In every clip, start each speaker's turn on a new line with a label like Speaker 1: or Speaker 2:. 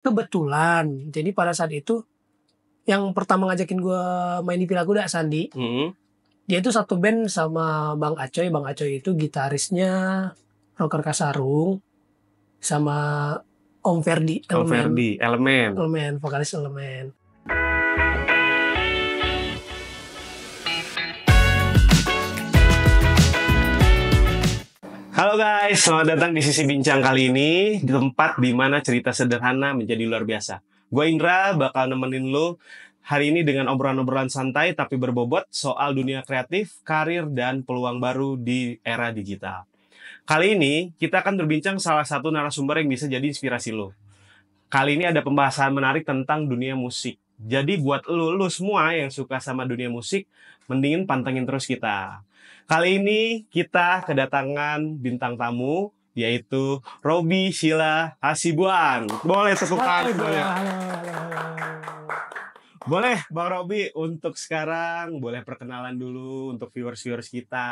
Speaker 1: kebetulan, jadi pada saat itu yang pertama ngajakin gue main di Pilakuda Sandi. Dia itu satu band sama Bang Acoy. Bang Acoy itu gitarisnya Rocker Kasarung sama Om Ferdi Elemen, vokalis Elemen.
Speaker 2: Halo guys, selamat datang di Sisi Bincang kali ini, di tempat di mana cerita sederhana menjadi luar biasa. Gue Indra, bakal nemenin lo hari ini dengan obrolan-obrolan santai tapi berbobot soal dunia kreatif, karir, dan peluang baru di era digital. Kali ini, kita akan berbincang salah satu narasumber yang bisa jadi inspirasi lo. Kali ini ada pembahasan menarik tentang dunia musik. Jadi buat lo semua yang suka sama dunia musik, mendingin pantengin terus kita. Kali ini kita kedatangan bintang tamu, yaitu Robby Sheila Hasibuan. Boleh tepuk tangan. Boleh Bang Robby, untuk sekarang boleh perkenalan dulu untuk viewers-viewers kita.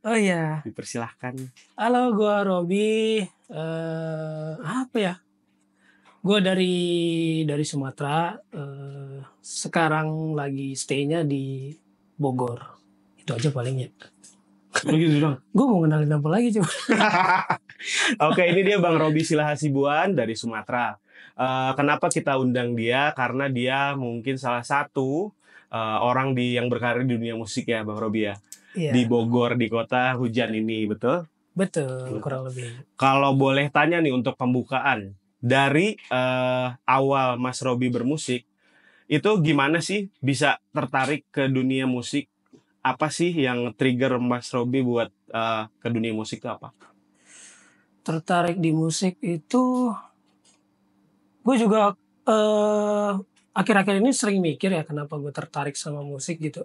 Speaker 1: Oh iya.
Speaker 2: Dipersilahkan.
Speaker 1: Halo, gue Robby. Apa ya? Gue dari Sumatera. Sekarang lagi stay-nya di Bogor. Itu aja palingnya.
Speaker 2: Begitu dong.
Speaker 1: Gue mau kenalin apa lagi coba.
Speaker 2: Oke, ini dia Bang Robby Sheila Hasibuan dari Sumatera. Kenapa kita undang dia? Karena dia mungkin salah satu orang yang berkarir di dunia musik ya, Bang Robby ya.
Speaker 1: Iya.
Speaker 2: Di Bogor, di kota hujan ini, betul?
Speaker 1: Betul, kurang lebih.
Speaker 2: Kalau boleh tanya nih untuk pembukaan, dari awal Mas Robby bermusik, itu gimana sih bisa tertarik ke dunia musik? Apa sih yang trigger Mas Robby buat ke dunia musik itu apa?
Speaker 1: Tertarik di musik itu, gue juga akhir-akhir ini sering mikir ya kenapa gue tertarik sama musik gitu.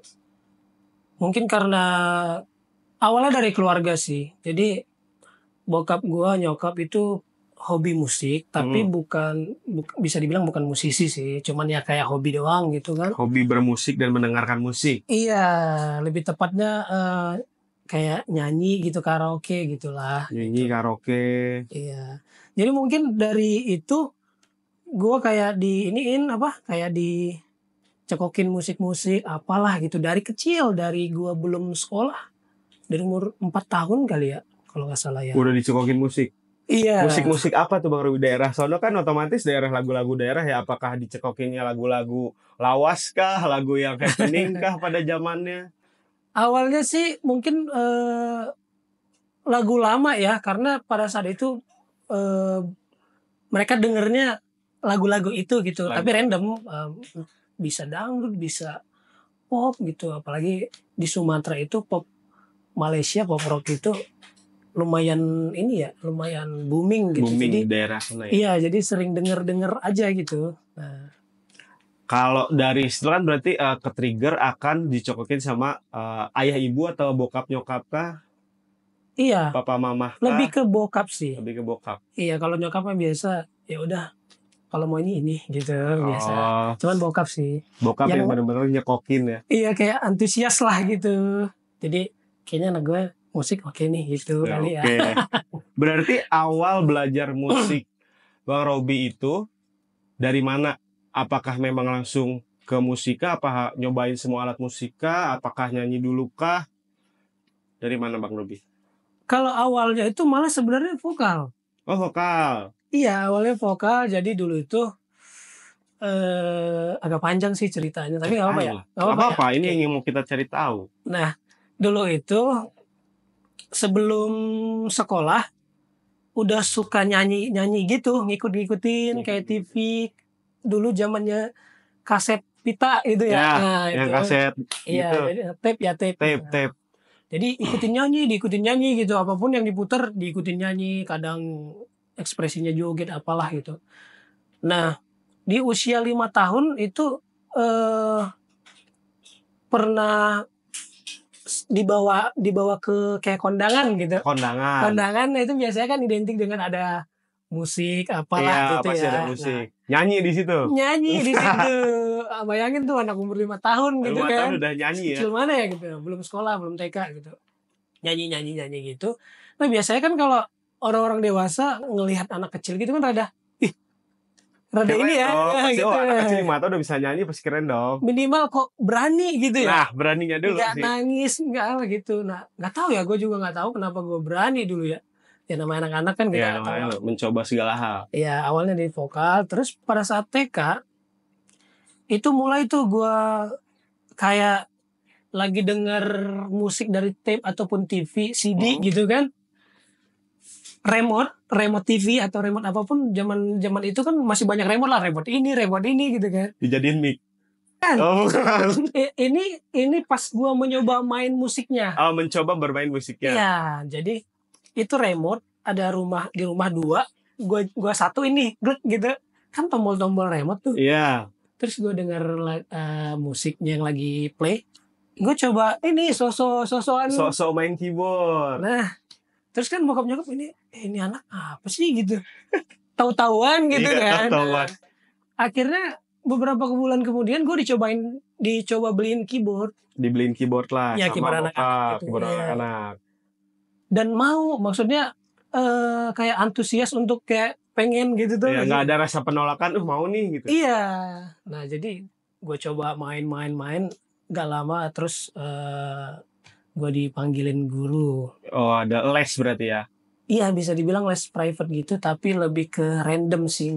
Speaker 1: Mungkin karena awalnya dari keluarga sih. Jadi bokap gue, nyokap itu hobi musik, tapi bisa dibilang bukan musisi sih, cuman ya kayak hobi doang gitu kan.
Speaker 2: Hobi bermusik dan mendengarkan musik.
Speaker 1: Iya, lebih tepatnya kayak nyanyi gitu, karaoke gitulah.
Speaker 2: Nyanyi
Speaker 1: gitu.
Speaker 2: karaoke.
Speaker 1: Iya. Jadi mungkin dari itu gue kayak kayak dicekokin musik-musik apalah gitu dari kecil, dari gue belum sekolah, dari umur 4 tahun kali ya kalau nggak salah ya.
Speaker 2: Udah dicekokin musik.
Speaker 1: Iya.
Speaker 2: Musik-musik apa tuh Bang Robby? Daerah sono kan otomatis daerah lagu-lagu daerah ya, apakah dicekokinnya lagu-lagu lawas kah, lagu yang happening kah pada zamannya?
Speaker 1: Awalnya sih mungkin lagu lama ya, karena pada saat itu mereka dengernya lagu-lagu itu gitu, tapi random, bisa dangdut, bisa pop gitu, apalagi di Sumatera itu pop Malaysia, pop rock itu lumayan booming gitu.
Speaker 2: Booming
Speaker 1: jadi
Speaker 2: daerah sana ya.
Speaker 1: Iya, jadi sering denger aja gitu. Nah,
Speaker 2: kalau dari situ kan berarti ke-trigger akan dicokokin sama ayah ibu atau bokap nyokap kah?
Speaker 1: Iya.
Speaker 2: Papa mama kah?
Speaker 1: Lebih ke bokap sih.
Speaker 2: Lebih ke bokap.
Speaker 1: Iya, kalau nyokap mah biasa ya udah kalau mau ini gitu biasa. Cuman bokap sih.
Speaker 2: Bokap yang benar-benar nyekokin ya.
Speaker 1: Iya, kayak antusias lah gitu. Jadi kayaknya anak gue musik oke nih gitu kali ya.
Speaker 2: Berarti awal belajar musik Bang Robby itu dari mana? Apakah memang langsung ke musika? Apa nyobain semua alat musika? Apakah nyanyi dulu kah? Dari mana Bang Robby?
Speaker 1: Kalau awalnya itu malah sebenarnya vokal.
Speaker 2: Oh, vokal.
Speaker 1: Iya, awalnya vokal. Jadi dulu itu agak panjang sih ceritanya, tapi nggak apa-apa ya.
Speaker 2: Nggak apa-apa, ini yang mau kita cari tahu.
Speaker 1: Nah, dulu itu sebelum sekolah udah suka nyanyi gitu, ngikutin kayak TV. Dulu zamannya kaset pita itu ya.
Speaker 2: Nah, yang
Speaker 1: itu.
Speaker 2: kaset
Speaker 1: Iya,
Speaker 2: gitu.
Speaker 1: Tape. Jadi ikutin nyanyi gitu, apapun yang diputar diikutin nyanyi, kadang ekspresinya joget apalah gitu. Nah, di usia 5 tahun itu pernah dibawa ke kayak kondangan gitu. Kondangan itu biasanya kan identik dengan ada musik apalah gitu
Speaker 2: pasti
Speaker 1: ya.
Speaker 2: ada musik. Nyanyi di situ.
Speaker 1: Bayangin tuh anak umur 5 tahun gitu
Speaker 2: 5
Speaker 1: kan.
Speaker 2: tahun udah nyanyi ya.
Speaker 1: Kecil mana ya gitu. Belum sekolah, belum TK gitu. Nyanyi gitu. Nah, biasanya kan kalau orang-orang dewasa ngelihat anak kecil gitu kan rada rada
Speaker 2: Keren
Speaker 1: ini ya,
Speaker 2: dong. Pasti,
Speaker 1: gitu.
Speaker 2: anak kecil 5 tahun udah bisa nyanyi, pasti keren dong.
Speaker 1: Minimal kok berani gitu ya.
Speaker 2: Nah, beraninya dulu
Speaker 1: Nggak
Speaker 2: sih.
Speaker 1: nangis, nggak apa gitu. Nah, nggak tahu ya, gue juga nggak tahu kenapa gue berani dulu ya. Ya namanya anak-anak kan kita
Speaker 2: Ya,
Speaker 1: nggak tahu.
Speaker 2: namanya mencoba segala hal.
Speaker 1: Ya awalnya di vokal, terus pada saat TK itu mulai tuh gue kayak lagi denger musik dari tape ataupun TV, CD gitu kan. Remote TV atau remote apapun zaman itu kan masih banyak remote lah, remote ini gitu kan.
Speaker 2: Dijadiin mic.
Speaker 1: Kan?
Speaker 2: Oh, bukan.
Speaker 1: Ini pas gua mencoba main musiknya.
Speaker 2: Oh, mencoba bermain musiknya.
Speaker 1: Iya, jadi itu remote ada di rumah dua, gua satu ini glek gitu. Kan tombol-tombol remote tuh.
Speaker 2: Iya.
Speaker 1: Terus gua denger musiknya yang lagi play. Gue coba ini sosokan.
Speaker 2: Sok-sok main keyboard.
Speaker 1: Nah, terus kan bokap nyokap ini anak apa sih gitu. Tahu-tahuan gitu
Speaker 2: Iya,
Speaker 1: kan.
Speaker 2: tahu-tahuan.
Speaker 1: Akhirnya beberapa bulan kemudian gue dicoba beliin keyboard.
Speaker 2: Dibeliin keyboard lah
Speaker 1: Ya,
Speaker 2: sama
Speaker 1: keyboard
Speaker 2: bokap,
Speaker 1: anak-anak gitu,
Speaker 2: keyboard
Speaker 1: iya.
Speaker 2: anak-anak.
Speaker 1: Dan mau maksudnya kayak antusias untuk kayak pengen gitu tuh.
Speaker 2: Ya, nggak ada rasa penolakan, mau nih gitu.
Speaker 1: Iya. Nah, jadi gue coba main gak lama terus gue dipanggilin guru.
Speaker 2: Oh, ada les berarti ya.
Speaker 1: Iya, bisa dibilang les private gitu, tapi lebih ke random sih,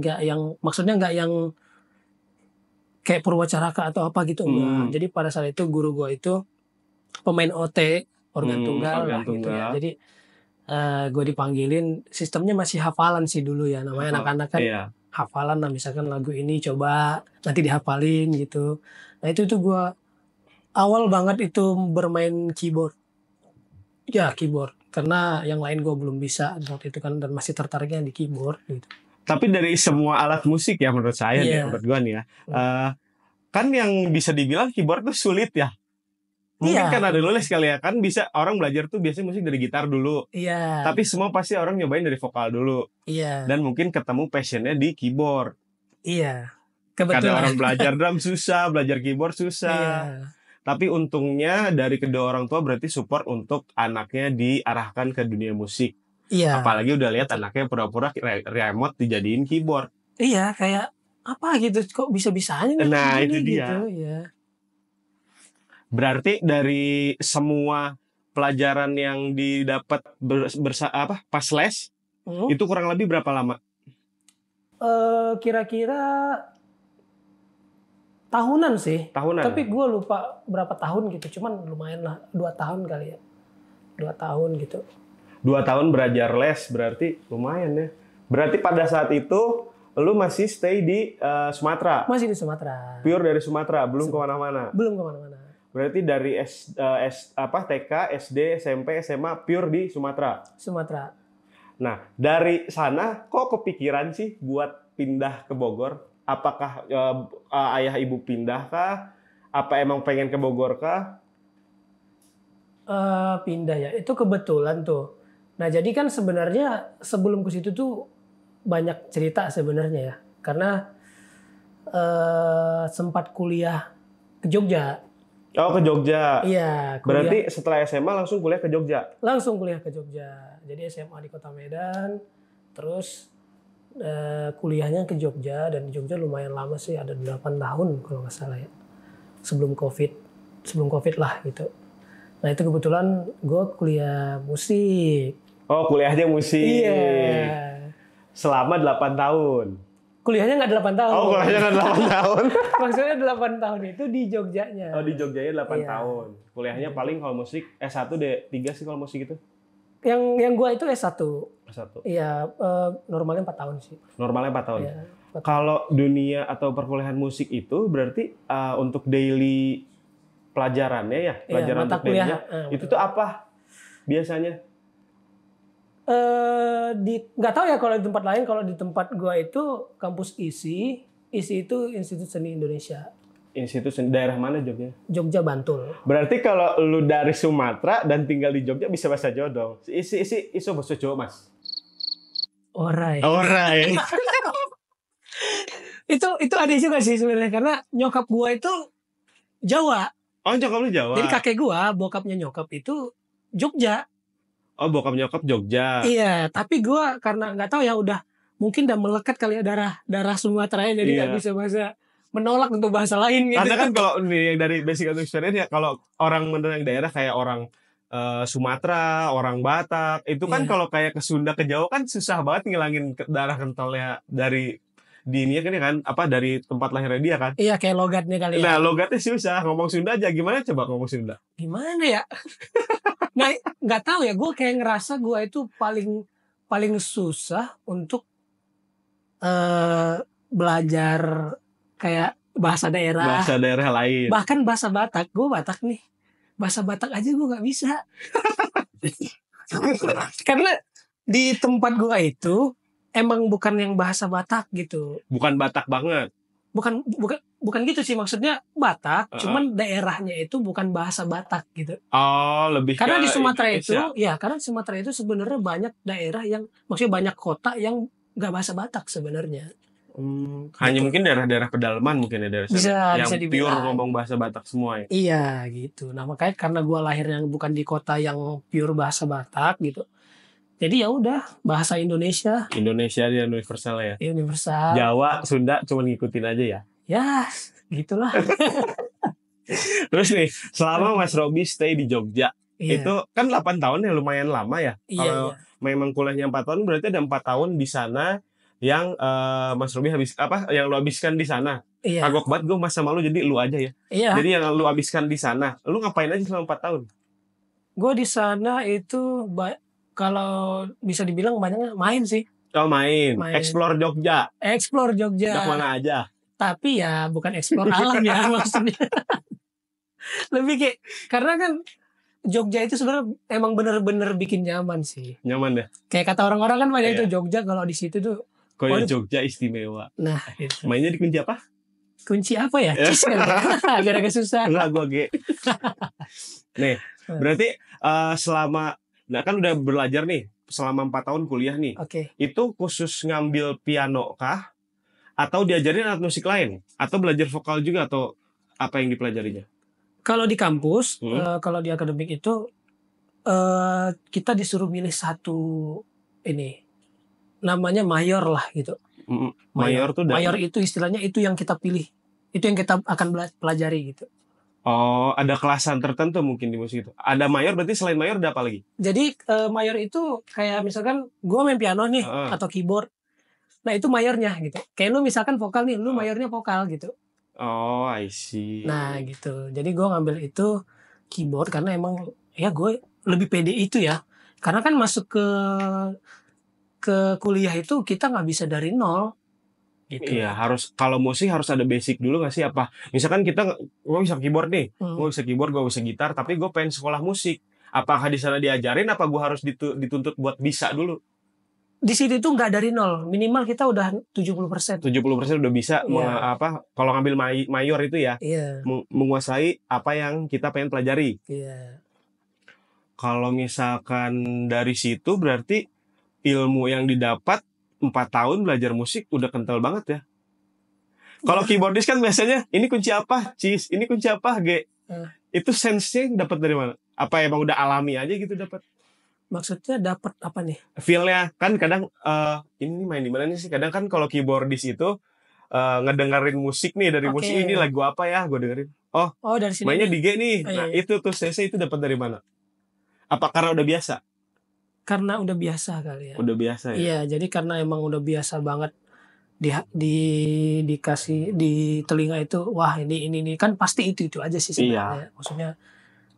Speaker 1: maksudnya nggak yang kayak Purwacaraka atau apa gitu enggak. Jadi pada saat itu guru gue itu pemain OT, organ tunggal lah gitu ya. Jadi gue dipanggilin, sistemnya masih hafalan sih dulu ya, namanya anak-anak kan.
Speaker 2: Iya.
Speaker 1: Hafalan lah, misalkan lagu ini coba nanti dihafalin gitu. Nah itu gue awal banget itu bermain keyboard. Ya keyboard, karena yang lain gue belum bisa waktu itu kan, dan masih tertariknya di keyboard gitu.
Speaker 2: Tapi dari semua alat musik ya menurut saya nih, menurut gue nih ya, kan yang bisa dibilang keyboard tuh sulit ya. Mungkin karena ada les kali ya, kan bisa orang belajar tuh biasanya musik dari gitar dulu.
Speaker 1: Iya.
Speaker 2: Tapi semua pasti orang nyobain dari vokal dulu.
Speaker 1: Iya.
Speaker 2: Dan mungkin ketemu passionnya di keyboard.
Speaker 1: Iya.
Speaker 2: Kebetulan. Kadang orang belajar drum susah, belajar keyboard susah. Iya. Tapi untungnya dari kedua orang tua berarti support untuk anaknya diarahkan ke dunia musik.
Speaker 1: Iya.
Speaker 2: Apalagi udah lihat anaknya pura-pura remote dijadiin keyboard.
Speaker 1: Iya, kayak apa gitu, kok bisa-bisanya nih.
Speaker 2: Nah, itu dia.
Speaker 1: Gitu, ya.
Speaker 2: Berarti dari semua pelajaran yang didapat pas les, itu kurang lebih berapa lama?
Speaker 1: Kira-kira tahunan sih.
Speaker 2: Tahunan.
Speaker 1: Tapi gue lupa berapa tahun gitu. Cuman lumayan lah, 2 tahun kali ya. 2 tahun gitu.
Speaker 2: 2 tahun belajar les berarti lumayan ya. Berarti pada saat itu lu masih stay di Sumatera?
Speaker 1: Masih di Sumatera.
Speaker 2: Pure dari Sumatera, belum kemana-mana?
Speaker 1: Belum kemana-mana.
Speaker 2: Berarti dari TK, SD, SMP, SMA pure di Sumatera?
Speaker 1: Sumatera.
Speaker 2: Nah, dari sana kok kepikiran sih buat pindah ke Bogor? Apakah ayah ibu pindah kah? Apa emang pengen ke Bogor kah?
Speaker 1: Pindah ya, itu kebetulan tuh. Nah jadi kan sebenarnya sebelum ke situ tuh banyak cerita sebenarnya ya. Karena sempat kuliah ke Jogja.
Speaker 2: Oh, ke Jogja.
Speaker 1: Iya.
Speaker 2: Berarti setelah SMA langsung kuliah ke Jogja? Langsung
Speaker 1: kuliah ke Jogja. Jadi SMA di Kota Medan, terus kuliahnya ke Jogja, dan di Jogja lumayan lama sih, ada 8 tahun kalau nggak salah ya. Sebelum COVID lah gitu. Nah itu kebetulan gue kuliah musik.
Speaker 2: Oh, kuliahnya musik.
Speaker 1: Iya.
Speaker 2: Selama 8 tahun.
Speaker 1: Kuliahnya nggak 8 tahun.
Speaker 2: Oh, kuliahnya nggak 8 tahun.
Speaker 1: Maksudnya 8 tahun itu di Jogjanya.
Speaker 2: Oh, di Jogjanya 8 tahun. Kuliahnya paling kalau musik S1 D3 sih kalau musik itu.
Speaker 1: Yang gua itu S1.
Speaker 2: S1.
Speaker 1: Iya, normalnya 4 tahun sih.
Speaker 2: Normalnya 4 tahun.
Speaker 1: Iya, 4 tahun.
Speaker 2: Kalau dunia atau perkuliahan musik itu berarti untuk daily pelajarannya ya, pelajaran
Speaker 1: mata kuliah.
Speaker 2: Itu tuh apa biasanya?
Speaker 1: Nggak tahu ya kalau di tempat lain. Kalau di tempat gua itu kampus ISI itu Institut Seni Indonesia.
Speaker 2: Institut Seni daerah mana Jogja?
Speaker 1: Jogja Bantul.
Speaker 2: Berarti kalau lu dari Sumatera dan tinggal di Jogja bisa bahasa Jawa dong. Iso bahasa Jawa, Mas.
Speaker 1: Orai. itu ada juga sih sebenarnya, karena nyokap gua itu Jawa.
Speaker 2: Oh, nyokap lu Jawa.
Speaker 1: Jadi kakek gua, bokapnya nyokap itu Jogja.
Speaker 2: Oh, bokap nyokap Jogja.
Speaker 1: Iya, tapi gua karena nggak tahu ya, udah mungkin udah melekat kali ya darah Sumateranya, jadi nggak bisa bahasa, menolak untuk bahasa lain gitu.
Speaker 2: Karena kan kalau nih dari basic atau experience ya, kalau orang mendengar daerah kayak orang Sumatera, orang Batak, itu kan
Speaker 1: Iya.
Speaker 2: kalau kayak ke Sunda, ke Jawa kan susah banget ngilangin darah kentalnya dari dininya kan apa dari tempat lahirnya dia kan.
Speaker 1: Iya, kayak logatnya kali
Speaker 2: Nah,
Speaker 1: ya.
Speaker 2: logatnya susah. Ngomong Sunda aja. Gimana coba ngomong Sunda?
Speaker 1: Gimana ya? Nggak tahu ya. Gue kayak ngerasa gue itu paling susah untuk belajar kayak bahasa daerah.
Speaker 2: Bahasa daerah lain.
Speaker 1: Bahkan bahasa Batak. Gue Batak nih. Bahasa Batak aja gue nggak bisa. Karena di tempat gue itu emang bukan yang bahasa Batak gitu.
Speaker 2: Bukan Batak banget.
Speaker 1: Bukan gitu sih, maksudnya Batak, cuman daerahnya itu bukan bahasa Batak gitu.
Speaker 2: Oh, lebih
Speaker 1: Karena
Speaker 2: ke
Speaker 1: di Sumatera itu,
Speaker 2: Indonesia.
Speaker 1: ya karena di Sumatera itu sebenarnya banyak daerah yang, maksudnya banyak kota yang nggak bahasa Batak sebenarnya.
Speaker 2: Hanya
Speaker 1: Gitu.
Speaker 2: mungkin daerah-daerah pedalaman mungkin ya daerah sana.
Speaker 1: Bisa
Speaker 2: yang pure
Speaker 1: dibilang.
Speaker 2: ngomong bahasa Batak semua ya.
Speaker 1: Iya gitu. Nah makanya karena gue lahirnya bukan di kota yang pure bahasa Batak gitu. Jadi ya udah bahasa Indonesia
Speaker 2: Indonesia dia universal ya.
Speaker 1: universal.
Speaker 2: Jawa, Sunda cuma ngikutin aja ya.
Speaker 1: Ya gitulah.
Speaker 2: Terus nih, selama Mas Robi stay di Jogja,
Speaker 1: Iya.
Speaker 2: itu kan 8 tahun ya, lumayan lama ya.
Speaker 1: Iya,
Speaker 2: Kalau
Speaker 1: iya.
Speaker 2: memang kuliahnya 4 tahun, berarti ada 4 tahun di sana yang Mas Robi yang lu habiskan di sana.
Speaker 1: Iya.
Speaker 2: Kagok banget gue mas sama lu, jadi lu aja ya.
Speaker 1: Iya.
Speaker 2: Jadi yang lu habiskan di sana, lu ngapain aja selama 4 tahun?
Speaker 1: Gue di sana itu kalau bisa dibilang banyaknya main sih.
Speaker 2: Oh main.
Speaker 1: Main.
Speaker 2: Explore Jogja.
Speaker 1: Explore Jogja.
Speaker 2: Ke mana aja?
Speaker 1: Tapi ya bukan explore alam ya maksudnya. Lebih kayak, karena kan Jogja itu sebenarnya emang bener-bener bikin nyaman sih.
Speaker 2: Nyaman deh.
Speaker 1: Kayak kata orang-orang kan banyak
Speaker 2: Iya.
Speaker 1: itu Jogja, kalau di situ tuh.
Speaker 2: Koyo Jogja istimewa.
Speaker 1: Nah itu.
Speaker 2: Mainnya di kunci apa?
Speaker 1: Kunci apa ya? Cis kan? Agak-agak susah.
Speaker 2: Enggak, gue G. Nih, berarti nah kan udah belajar nih selama 4 tahun kuliah nih.
Speaker 1: Oke.
Speaker 2: Itu khusus ngambil piano kah? Atau diajarin alat musik lain? Atau belajar vokal juga, atau apa yang dipelajarinya?
Speaker 1: Kalau di kampus, kalau di akademik itu kita disuruh milih satu ini, namanya mayor lah gitu.
Speaker 2: Mayor tuh
Speaker 1: mayor itu istilahnya itu yang kita pilih, itu yang kita akan pelajari gitu.
Speaker 2: Oh, ada kelasan tertentu mungkin di musik itu. Ada mayor, berarti selain mayor ada apa lagi?
Speaker 1: Jadi mayor itu kayak misalkan gue main piano nih atau keyboard. Nah itu mayornya gitu. Kayak lu misalkan vokal nih, lu mayornya vokal gitu.
Speaker 2: Oh, I see.
Speaker 1: Nah gitu. Jadi gue ngambil itu keyboard karena emang ya gue lebih pede itu ya. Karena kan masuk ke kuliah itu kita nggak bisa dari nol. Gitu.
Speaker 2: Iya, kalau musik harus ada basic dulu nggak sih? Apa misalkan gue bisa keyboard nih, gue bisa keyboard, gue bisa gitar, tapi gue pengen sekolah musik. Apakah di sana diajarin? Apa gue harus dituntut buat bisa dulu?
Speaker 1: Di situ itu nggak dari nol, minimal kita udah 70%.
Speaker 2: 70% udah bisa kalau ngambil mayor itu ya, menguasai apa yang kita pengen pelajari.
Speaker 1: Iya.
Speaker 2: Kalau misalkan dari situ berarti ilmu yang didapat 4 tahun belajar musik udah kental banget ya. Kalau keyboardist kan biasanya ini kunci apa, Cis, ini kunci apa, G. Itu sense-nya dapat dari mana? Apa emang udah alami aja gitu dapat?
Speaker 1: Maksudnya dapat apa nih?
Speaker 2: Feel-nya kan kadang ini main di mana nih sih? Kadang kan kalau keyboardist itu ngedengerin musik nih dari musik ini lagu apa ya, gue dengerin. Oh dari sini mainnya di G nih. Nah itu tuh sense itu dapat dari mana? Apa karena udah biasa?
Speaker 1: Karena udah biasa kali ya.
Speaker 2: Udah biasa ya.
Speaker 1: Iya, jadi karena emang udah biasa banget dikasih di telinga itu, wah ini kan pasti itu aja sih sebenarnya. Iya. Maksudnya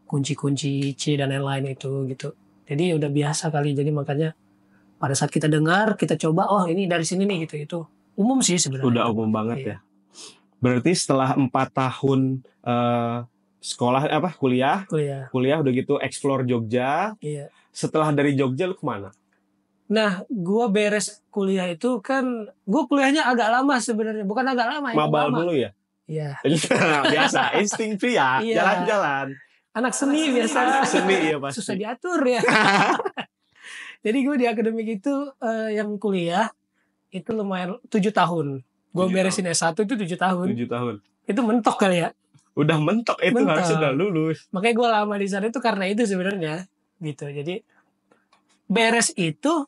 Speaker 1: kunci-kunci C dan lain-lain itu gitu. Jadi udah biasa kali, jadi makanya pada saat kita dengar, kita coba, oh ini dari sini nih gitu. Itu umum sih sebenarnya.
Speaker 2: Udah umum banget ya. Berarti setelah 4 tahun sekolah kuliah udah gitu explore Jogja. Iya. Setelah dari Jogja lu kemana?
Speaker 1: Nah, gue beres kuliah itu kan, gue kuliahnya agak lama sebenarnya, bukan agak lama.
Speaker 2: Mabal dulu ya?
Speaker 1: Iya.
Speaker 2: Biasa, insting pria, jalan-jalan.
Speaker 1: Anak seni biasa.
Speaker 2: Anak seni ya pasti.
Speaker 1: Susah diatur ya. Jadi gue di akademik itu yang kuliah itu lumayan 7 tahun. Gue beresin S1 itu 7 tahun.
Speaker 2: 7 tahun.
Speaker 1: Itu mentok kali ya.
Speaker 2: Udah mentok itu, harus sudah lulus.
Speaker 1: Makanya gue lama di sana itu karena itu sebenarnya. Gitu. Jadi beres itu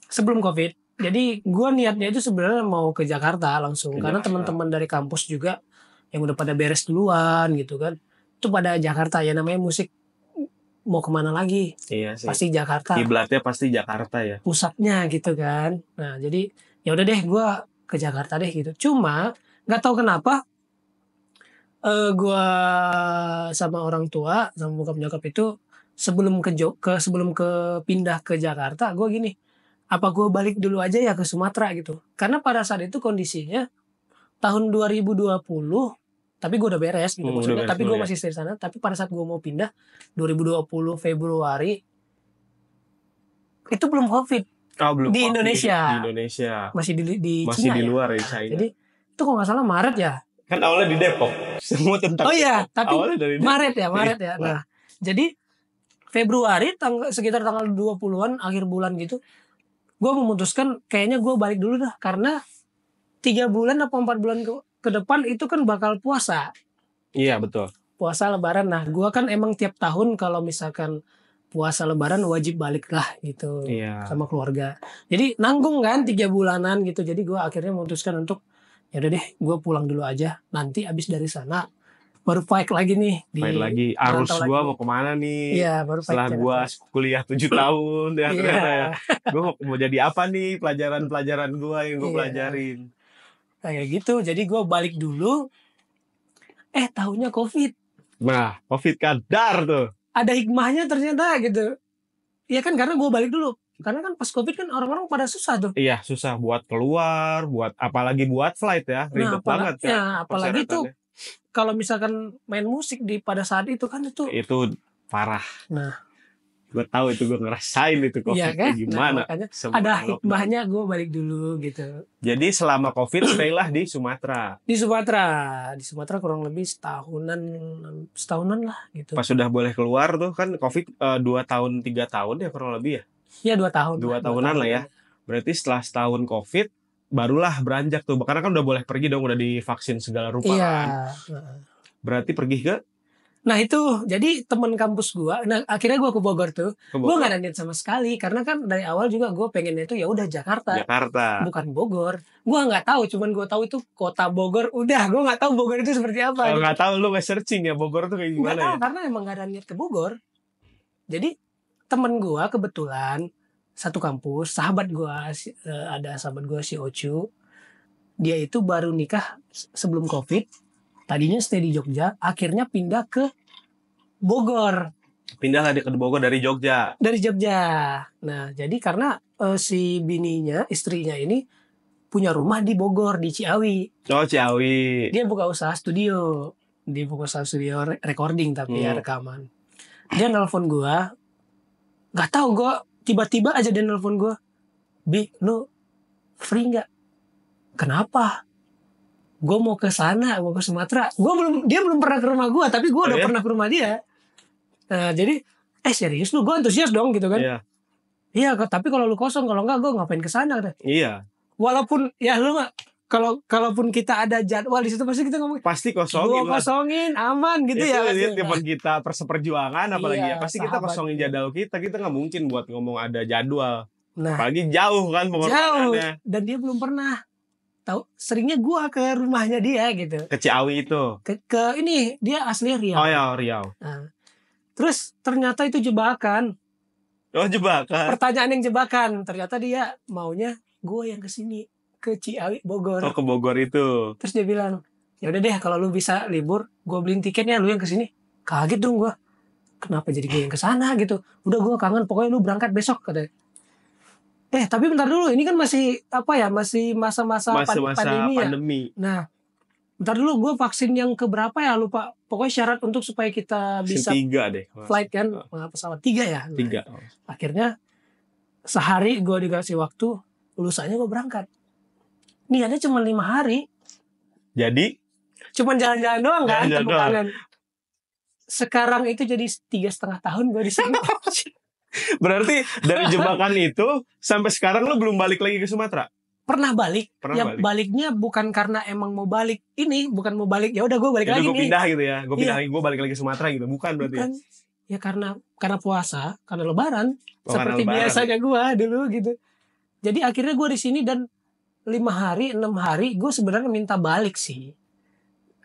Speaker 1: sebelum COVID. Jadi gue niatnya itu sebenarnya mau ke Jakarta langsung.
Speaker 2: Ke
Speaker 1: Karena
Speaker 2: Jakarta.
Speaker 1: teman-teman dari kampus juga yang udah pada beres duluan gitu kan. Itu pada Jakarta ya, namanya musik mau kemana lagi?
Speaker 2: Iya sih.
Speaker 1: Pasti Jakarta.
Speaker 2: Kiblatnya pasti Jakarta ya.
Speaker 1: Pusatnya gitu kan. Nah jadi ya udah deh gue ke Jakarta deh gitu. Cuma nggak tahu kenapa gue sama orang tua sama bokap nyokap itu sebelum sebelum ke pindah ke Jakarta gue gini, apa gue balik dulu aja ya ke Sumatera gitu. Karena pada saat itu kondisinya tahun 2020, tapi gue udah beres gitu
Speaker 2: Udah
Speaker 1: maksudnya,
Speaker 2: beres
Speaker 1: tapi
Speaker 2: dulu
Speaker 1: gue
Speaker 2: ya.
Speaker 1: masih di sana. Tapi pada saat gue mau pindah 2020 Februari itu belum COVID
Speaker 2: Oh, belum
Speaker 1: di
Speaker 2: COVID
Speaker 1: Indonesia.
Speaker 2: Di Indonesia.
Speaker 1: Masih di
Speaker 2: Masih
Speaker 1: Cina
Speaker 2: di
Speaker 1: ya.
Speaker 2: luar ya
Speaker 1: Nah,
Speaker 2: China.
Speaker 1: jadi itu kalau nggak salah Maret ya.
Speaker 2: Kan awalnya di Depok. Semua tentang
Speaker 1: Oh iya,
Speaker 2: Depok.
Speaker 1: tapi
Speaker 2: Awalnya dari Depok.
Speaker 1: Maret ya. Nah, jadi Februari sekitar tanggal 20-an akhir bulan gitu, gue memutuskan kayaknya gue balik dulu dah, karena 3 bulan atau 4 bulan ke depan itu kan bakal puasa
Speaker 2: Iya betul.
Speaker 1: Lebaran. Nah gue kan emang tiap tahun kalau misalkan puasa Lebaran wajib balik lah gitu
Speaker 2: Iya.
Speaker 1: sama keluarga. Jadi nanggung kan 3 bulanan gitu. Jadi gue akhirnya memutuskan untuk ya udah deh gue pulang dulu aja. Nanti abis dari sana baru fight lagi nih.
Speaker 2: Fight lagi. Arus
Speaker 1: merantau
Speaker 2: gue
Speaker 1: lagi.
Speaker 2: mau kemana nih?
Speaker 1: Iya baru fight
Speaker 2: Setelah gue kuliah 7 tahun ya ternyata ya. Gue mau jadi apa nih pelajaran-pelajaran gue yang gue pelajarin.
Speaker 1: Kayak gitu. Jadi gue balik dulu. Tahunya COVID.
Speaker 2: Nah, COVID kan dar tuh.
Speaker 1: Ada hikmahnya ternyata gitu. Iya kan, karena gue balik dulu. Karena kan pas COVID kan orang-orang pada susah tuh.
Speaker 2: Iya, susah buat keluar, apalagi buat flight ya. Ribet banget kan.
Speaker 1: Ya, apalagi tuh kalau misalkan main musik pada saat itu kan itu
Speaker 2: parah.
Speaker 1: Nah,
Speaker 2: gue tahu itu, gue ngerasain itu COVID
Speaker 1: iya kan?
Speaker 2: gimana.
Speaker 1: Makanya ada hikmahnya gue balik dulu gitu.
Speaker 2: Jadi selama COVID stay lah di Sumatera.
Speaker 1: Di Sumatera kurang lebih setahunan lah gitu.
Speaker 2: Pas sudah boleh keluar tuh kan COVID 2 tahun 3 tahun ya kurang lebih ya.
Speaker 1: Iya 2 tahun.
Speaker 2: 2 tahunan lah ya. Berarti setelah setahun COVID barulah beranjak tuh. Karena kan udah boleh pergi dong, udah divaksin segala rupa kan. Berarti pergi ke?
Speaker 1: Nah itu, jadi teman kampus gue, nah akhirnya gue ke Bogor tuh, gue gak ada niat sama sekali, karena kan dari awal juga gue pengennya itu ya udah Jakarta, bukan Bogor. Gue nggak tahu, cuman gue tahu itu kota Bogor, udah gue nggak tahu Bogor itu seperti apa.
Speaker 2: Nggak tahu, lu nggak searching ya Bogor tuh kayak gimana?
Speaker 1: Nggak tahu ya? Karena emang gak ada niat ke Bogor. Jadi temen gue kebetulan satu kampus, sahabat gue, ada sahabat gue si Ocu, dia itu baru nikah sebelum COVID. Tadinya stay di Jogja, akhirnya pindah ke Bogor.
Speaker 2: Pindah lah ke Bogor dari Jogja.
Speaker 1: Nah, jadi karena si istrinya ini punya rumah di Bogor, di Ciawi.
Speaker 2: Oh, Ciawi.
Speaker 1: Dia buka usaha studio. Recording tapi ya rekaman. Dia nelpon gue. Gak tahu gue, tiba-tiba aja dia nelpon gue. Bi, lu free gak? Kenapa? Gue mau ke sana, mau ke Sumatera. Dia belum pernah ke rumah gue, tapi gue udah pernah ke rumah dia. Nah, jadi serius lu, gue antusias dong gitu kan. Iya, tapi kalau lu kosong, kalau enggak gue ngapain ke sana?
Speaker 2: Iya.
Speaker 1: Walaupun ya lu nggak, kalaupun kita ada jadwal di situ pasti kita ngomong
Speaker 2: pasti kosongin.
Speaker 1: Gue kosongin aman gitu
Speaker 2: itu
Speaker 1: ya.
Speaker 2: Itu teman kita perjuangan apalagi ya. Pasti kita kosongin jadwal kita nggak mungkin buat ngomong ada jadwal. Nah, apalagi jauh kan
Speaker 1: pengorbanannya. Dan dia belum pernah tahu, seringnya gue ke rumahnya dia gitu.
Speaker 2: Ke Ciawi itu.
Speaker 1: Ke ini dia asli Riau.
Speaker 2: Oh ya, Riau.
Speaker 1: Nah, terus ternyata itu jebakan.
Speaker 2: Oh, jebakan.
Speaker 1: Pertanyaan yang jebakan. Ternyata dia maunya gue yang kesini, ke Ciawi Bogor.
Speaker 2: Oh, ke Bogor itu.
Speaker 1: Terus dia bilang, ya udah deh kalau lu bisa libur, gue beliin tiketnya, lu yang kesini. Kaget dong gue. Kenapa jadi gue yang kesana gitu? Udah gue kangen, pokoknya lu berangkat besok katanya. Tapi bentar dulu, ini kan masih masih masa-masa pandemi ya. Nah, bentar dulu, gue vaksin yang keberapa ya lupa. Pokoknya syarat untuk supaya kita bisa
Speaker 2: 3 deh.
Speaker 1: Flight kan, pesawat 3 ya.
Speaker 2: 3.
Speaker 1: Nah, akhirnya sehari gue dikasih waktu, lusannya gue berangkat. Niatnya cuma 5 hari.
Speaker 2: Jadi?
Speaker 1: Cuma jalan-jalan doang kan, tepuk tangan. Sekarang itu jadi 3,5 tahun gue di sana.
Speaker 2: Berarti dari jebakan itu sampai sekarang lu belum balik lagi ke Sumatera?
Speaker 1: Pernah balik. Baliknya bukan karena emang mau balik ini, bukan mau balik ya udah gue balik lagi nih.
Speaker 2: Gue pindah gitu ya. Gue pindah lagi, gue balik lagi ke Sumatera gitu. Bukan berarti.
Speaker 1: Bukan. Ya karena puasa, karena Lebaran. Seperti biasanya gue dulu gitu. Jadi akhirnya gue di sini dan 5 hari 6 hari gue sebenarnya minta balik sih,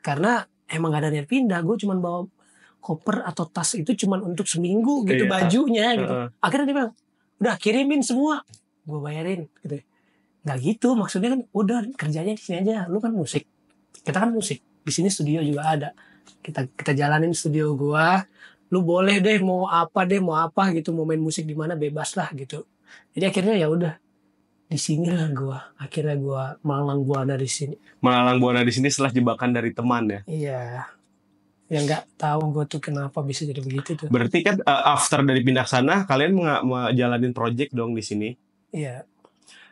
Speaker 1: karena emang gak ada niat pindah. Gue cuman bawa koper atau tas itu cuman untuk seminggu gitu,
Speaker 2: Iya.
Speaker 1: bajunya gitu.
Speaker 2: Heeh.
Speaker 1: Akhirnya dia bilang, udah kirimin semua, gue bayarin gitu. Nggak gitu, maksudnya kan udah kerjanya di sini aja. Lu kan musik, kita kan musik. Di sini studio juga ada. Kita jalanin studio gua. Lu boleh deh mau apa gitu, mau main musik di mana bebas lah gitu. Jadi akhirnya ya udah di sini lah gua. Akhirnya gua malang buana di sini.
Speaker 2: Melalang buana di sini setelah jebakan dari teman ya.
Speaker 1: Iya. Ya nggak tahu gua tuh kenapa bisa jadi begitu tuh.
Speaker 2: Berarti kan after dari pindah sana kalian ngejalanin project dong di sini.
Speaker 1: Iya.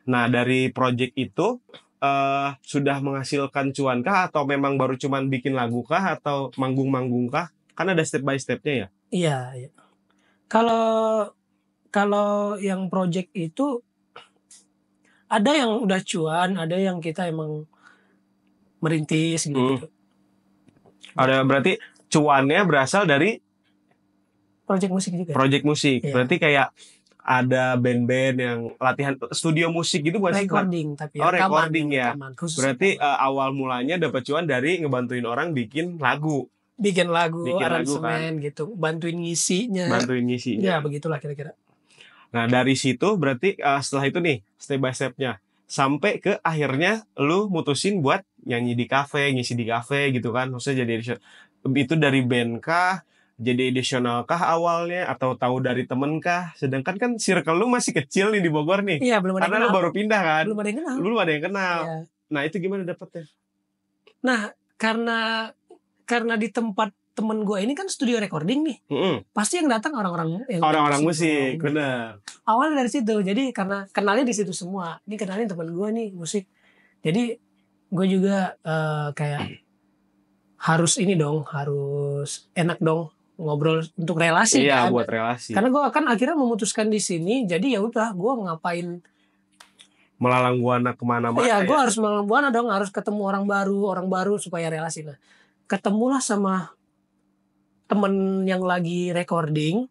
Speaker 2: Nah, dari project itu sudah menghasilkan cuan kah atau memang baru cuman bikin lagu kah atau manggung-manggung kah? Kan ada step by stepnya ya.
Speaker 1: Iya, iya. Kalau yang project itu ada yang udah cuan, ada yang kita emang merintis gitu.
Speaker 2: Ada berarti cuannya berasal dari
Speaker 1: Project musik juga.
Speaker 2: project musik.
Speaker 1: Iya.
Speaker 2: Berarti kayak ada band-band yang latihan studio musik gitu bukan sih?
Speaker 1: Recording tapi
Speaker 2: Oh,
Speaker 1: rekaman,
Speaker 2: recording ya.
Speaker 1: rekaman, khusus
Speaker 2: Berarti
Speaker 1: rekaman.
Speaker 2: awal mulanya dapat cuan dari ngebantuin orang bikin lagu,
Speaker 1: bikin lagu,
Speaker 2: bikin lagu,
Speaker 1: aransemen gitu, bantuin ngisinya.
Speaker 2: bantuin ngisinya.
Speaker 1: Ya begitulah kira-kira.
Speaker 2: Nah, dari situ berarti setelah itu nih step by stepnya sampai ke akhirnya lu mutusin buat nyanyi di kafe, ngisi di kafe gitu kan. Maksudnya jadi itu dari band kah? Jadi additional kah awalnya atau tahu dari temen kah? Sedangkan kan circle lu masih kecil nih di Bogor nih.
Speaker 1: Iya, belum ada yang
Speaker 2: Karena lu
Speaker 1: kenal.
Speaker 2: baru pindah kan.
Speaker 1: Belum ada yang kenal.
Speaker 2: Belum ada yang kenal.
Speaker 1: Iya.
Speaker 2: Nah, itu gimana dapetnya?
Speaker 1: Nah, karena di tempat temen gue ini kan studio recording nih. Pasti yang datang orang-orang
Speaker 2: musik, benar.
Speaker 1: Awalnya dari situ. Jadi karena kenalnya di situ semua. Ini kenalin temen gue nih musik. Jadi gue juga kayak harus ini dong, harus enak dong ngobrol untuk relasi.
Speaker 2: Iya,
Speaker 1: kan?
Speaker 2: buat relasi.
Speaker 1: Karena gue akan akhirnya memutuskan di sini. Jadi ya udah, gue ngapain
Speaker 2: melalang buana kemana-mana.
Speaker 1: Iya, gue harus melalang buana dong, harus ketemu orang baru supaya relasi. Nah, ketemulah sama temen yang lagi recording.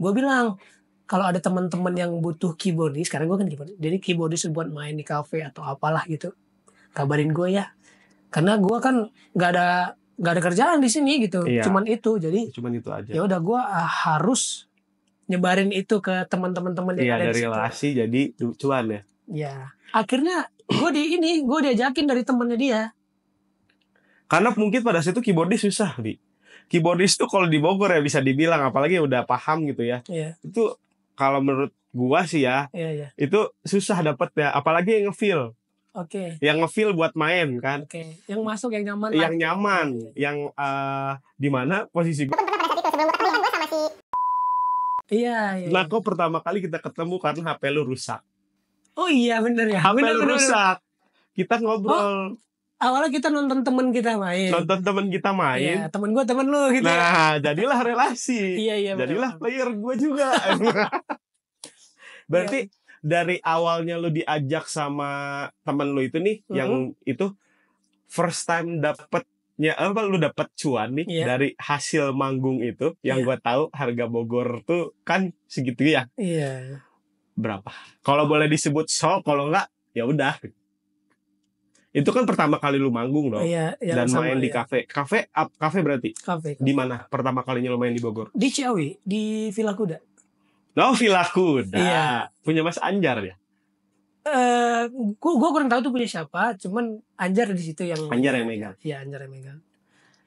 Speaker 1: Gue bilang, kalau ada teman-teman yang butuh keyboardis, sekarang gue kan keyboardis, jadi keyboardis buat main di cafe atau apalah gitu, kabarin gue ya. Karena gue kan nggak ada kerjaan di sini gitu,
Speaker 2: Iya.
Speaker 1: cuman itu. Jadi
Speaker 2: cuman itu aja.
Speaker 1: ya udah, gue harus nyebarin itu ke teman-teman yang ada
Speaker 2: dari
Speaker 1: di situ.
Speaker 2: relasi jadi cuan ya.
Speaker 1: Ya, akhirnya gue diajakin dari temennya dia.
Speaker 2: Karena mungkin pada saat itu keyboardis susah, Bi. Keyboardis tuh kalau di Bogor ya bisa dibilang, apalagi udah paham gitu ya.
Speaker 1: Iya.
Speaker 2: Itu kalau menurut gua sih ya,
Speaker 1: Iya.
Speaker 2: itu susah dapet ya, apalagi yang ngefeel.
Speaker 1: Oke.
Speaker 2: Yang ngefeel buat main kan.
Speaker 1: Oke. Yang masuk yang nyaman.
Speaker 2: Yang nyaman, yang di mana posisi gua.
Speaker 1: Iya.
Speaker 2: Nah, kok pertama kali kita ketemu karena HP lu rusak.
Speaker 1: Oh iya, bener ya.
Speaker 2: HP lu rusak. Kita ngobrol.
Speaker 1: Awalnya kita nonton temen kita main.
Speaker 2: Iya,
Speaker 1: temen gue temen lu gitu.
Speaker 2: Nah, jadilah relasi.
Speaker 1: Iya.
Speaker 2: Jadilah player gue juga. Berarti dari awalnya lu diajak sama temen lu itu nih, yang itu first time dapetnya lu dapet cuan nih dari hasil manggung itu, yang gue tahu harga Bogor tuh kan segitu ya.
Speaker 1: Iya.
Speaker 2: Berapa? Kalau boleh disebut kalau enggak ya udah. Itu kan pertama kali lu manggung dong.
Speaker 1: Iya,
Speaker 2: dan main di kafe. Kafe berarti?
Speaker 1: Kafe.
Speaker 2: Di mana pertama kalinya lu main di Bogor?
Speaker 1: Di Ciawi, di Villa Kuda.
Speaker 2: Oh, Villa Kuda.
Speaker 1: Iya.
Speaker 2: Punya Mas Anjar ya?
Speaker 1: Gue kurang tahu tuh punya siapa, cuman Anjar di situ yang
Speaker 2: megang.
Speaker 1: Iya, Anjar yang megang.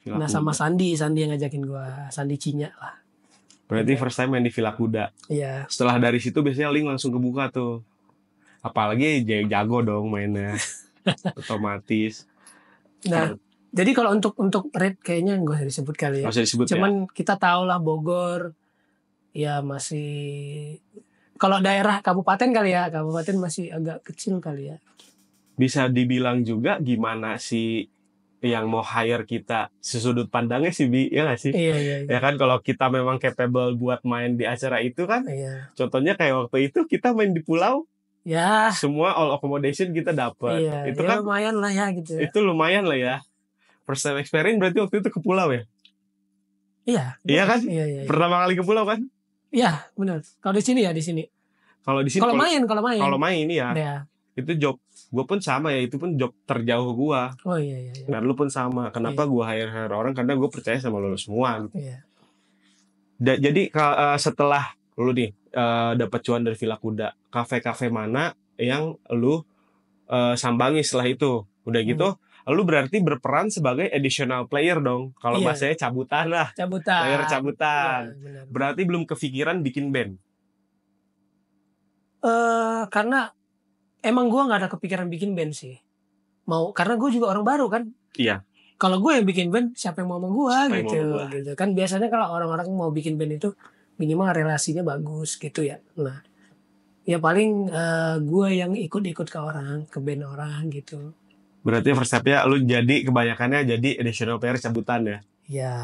Speaker 2: Villa
Speaker 1: nah,
Speaker 2: Kuda.
Speaker 1: sama Sandi yang ngajakin gue, Sandi Cinya lah.
Speaker 2: Berarti first time main di Villa Kuda.
Speaker 1: Iya.
Speaker 2: Setelah dari situ biasanya link langsung kebuka tuh. Apalagi jago dong mainnya. Otomatis.
Speaker 1: Nah, jadi kalau untuk rate kayaknya nggak usah disebut kali ya.
Speaker 2: Nggak usah disebut.
Speaker 1: Cuman kita tahu lah Bogor ya masih, kalau daerah kabupaten kali ya, kabupaten masih agak kecil kali ya.
Speaker 2: Bisa dibilang juga gimana sih yang mau hire kita, sesudut pandangnya sih, Bi, ya nggak sih?
Speaker 1: Iya.
Speaker 2: Ya kan, kalau kita memang capable buat main di acara itu kan.
Speaker 1: Iya.
Speaker 2: Contohnya kayak waktu itu kita main di pulau.
Speaker 1: Ya.
Speaker 2: Semua all accommodation kita dapat.
Speaker 1: Iya,
Speaker 2: itu
Speaker 1: ya
Speaker 2: kan
Speaker 1: lumayan lah ya gitu.
Speaker 2: Itu lumayan lah ya. First time experience berarti waktu itu ke pulau ya?
Speaker 1: Iya.
Speaker 2: Iya kan?
Speaker 1: Iya.
Speaker 2: Pertama kali ke pulau kan?
Speaker 1: Iya, benar. Kalau di sini.
Speaker 2: Kalau di sini
Speaker 1: Kalau main.
Speaker 2: kalau main ya,
Speaker 1: Ya.
Speaker 2: itu job gue pun sama ya, itu pun job terjauh gue.
Speaker 1: Oh iya.
Speaker 2: Dan lu pun sama. Kenapa gue hire orang? Karena gue percaya sama lu semua gitu.
Speaker 1: Iya.
Speaker 2: Jadi setelah lu nih dapat cuan dari Villa Kuda, kafe-kafe mana yang lu sambangi setelah itu? Udah gitu, lu berarti berperan sebagai additional player dong. Kalau
Speaker 1: Iya.
Speaker 2: bahasanya cabutan lah. Player cabutan.
Speaker 1: Iya, benar.
Speaker 2: Berarti belum kepikiran bikin band.
Speaker 1: Karena emang gue nggak ada kepikiran bikin band sih. Karena gue juga orang baru kan.
Speaker 2: Iya.
Speaker 1: Kalau gue yang bikin band, siapa yang mau sama gue
Speaker 2: Siapa yang
Speaker 1: gitu,
Speaker 2: mau sama gua?
Speaker 1: gitu. Kan biasanya kalau orang-orang mau bikin band itu minimal relasinya bagus gitu ya. Nah, ya paling gue yang ikut-ikut ke band orang gitu.
Speaker 2: Berarti first step-nya lu jadi kebanyakannya jadi additional player cabutan ya.
Speaker 1: Ya,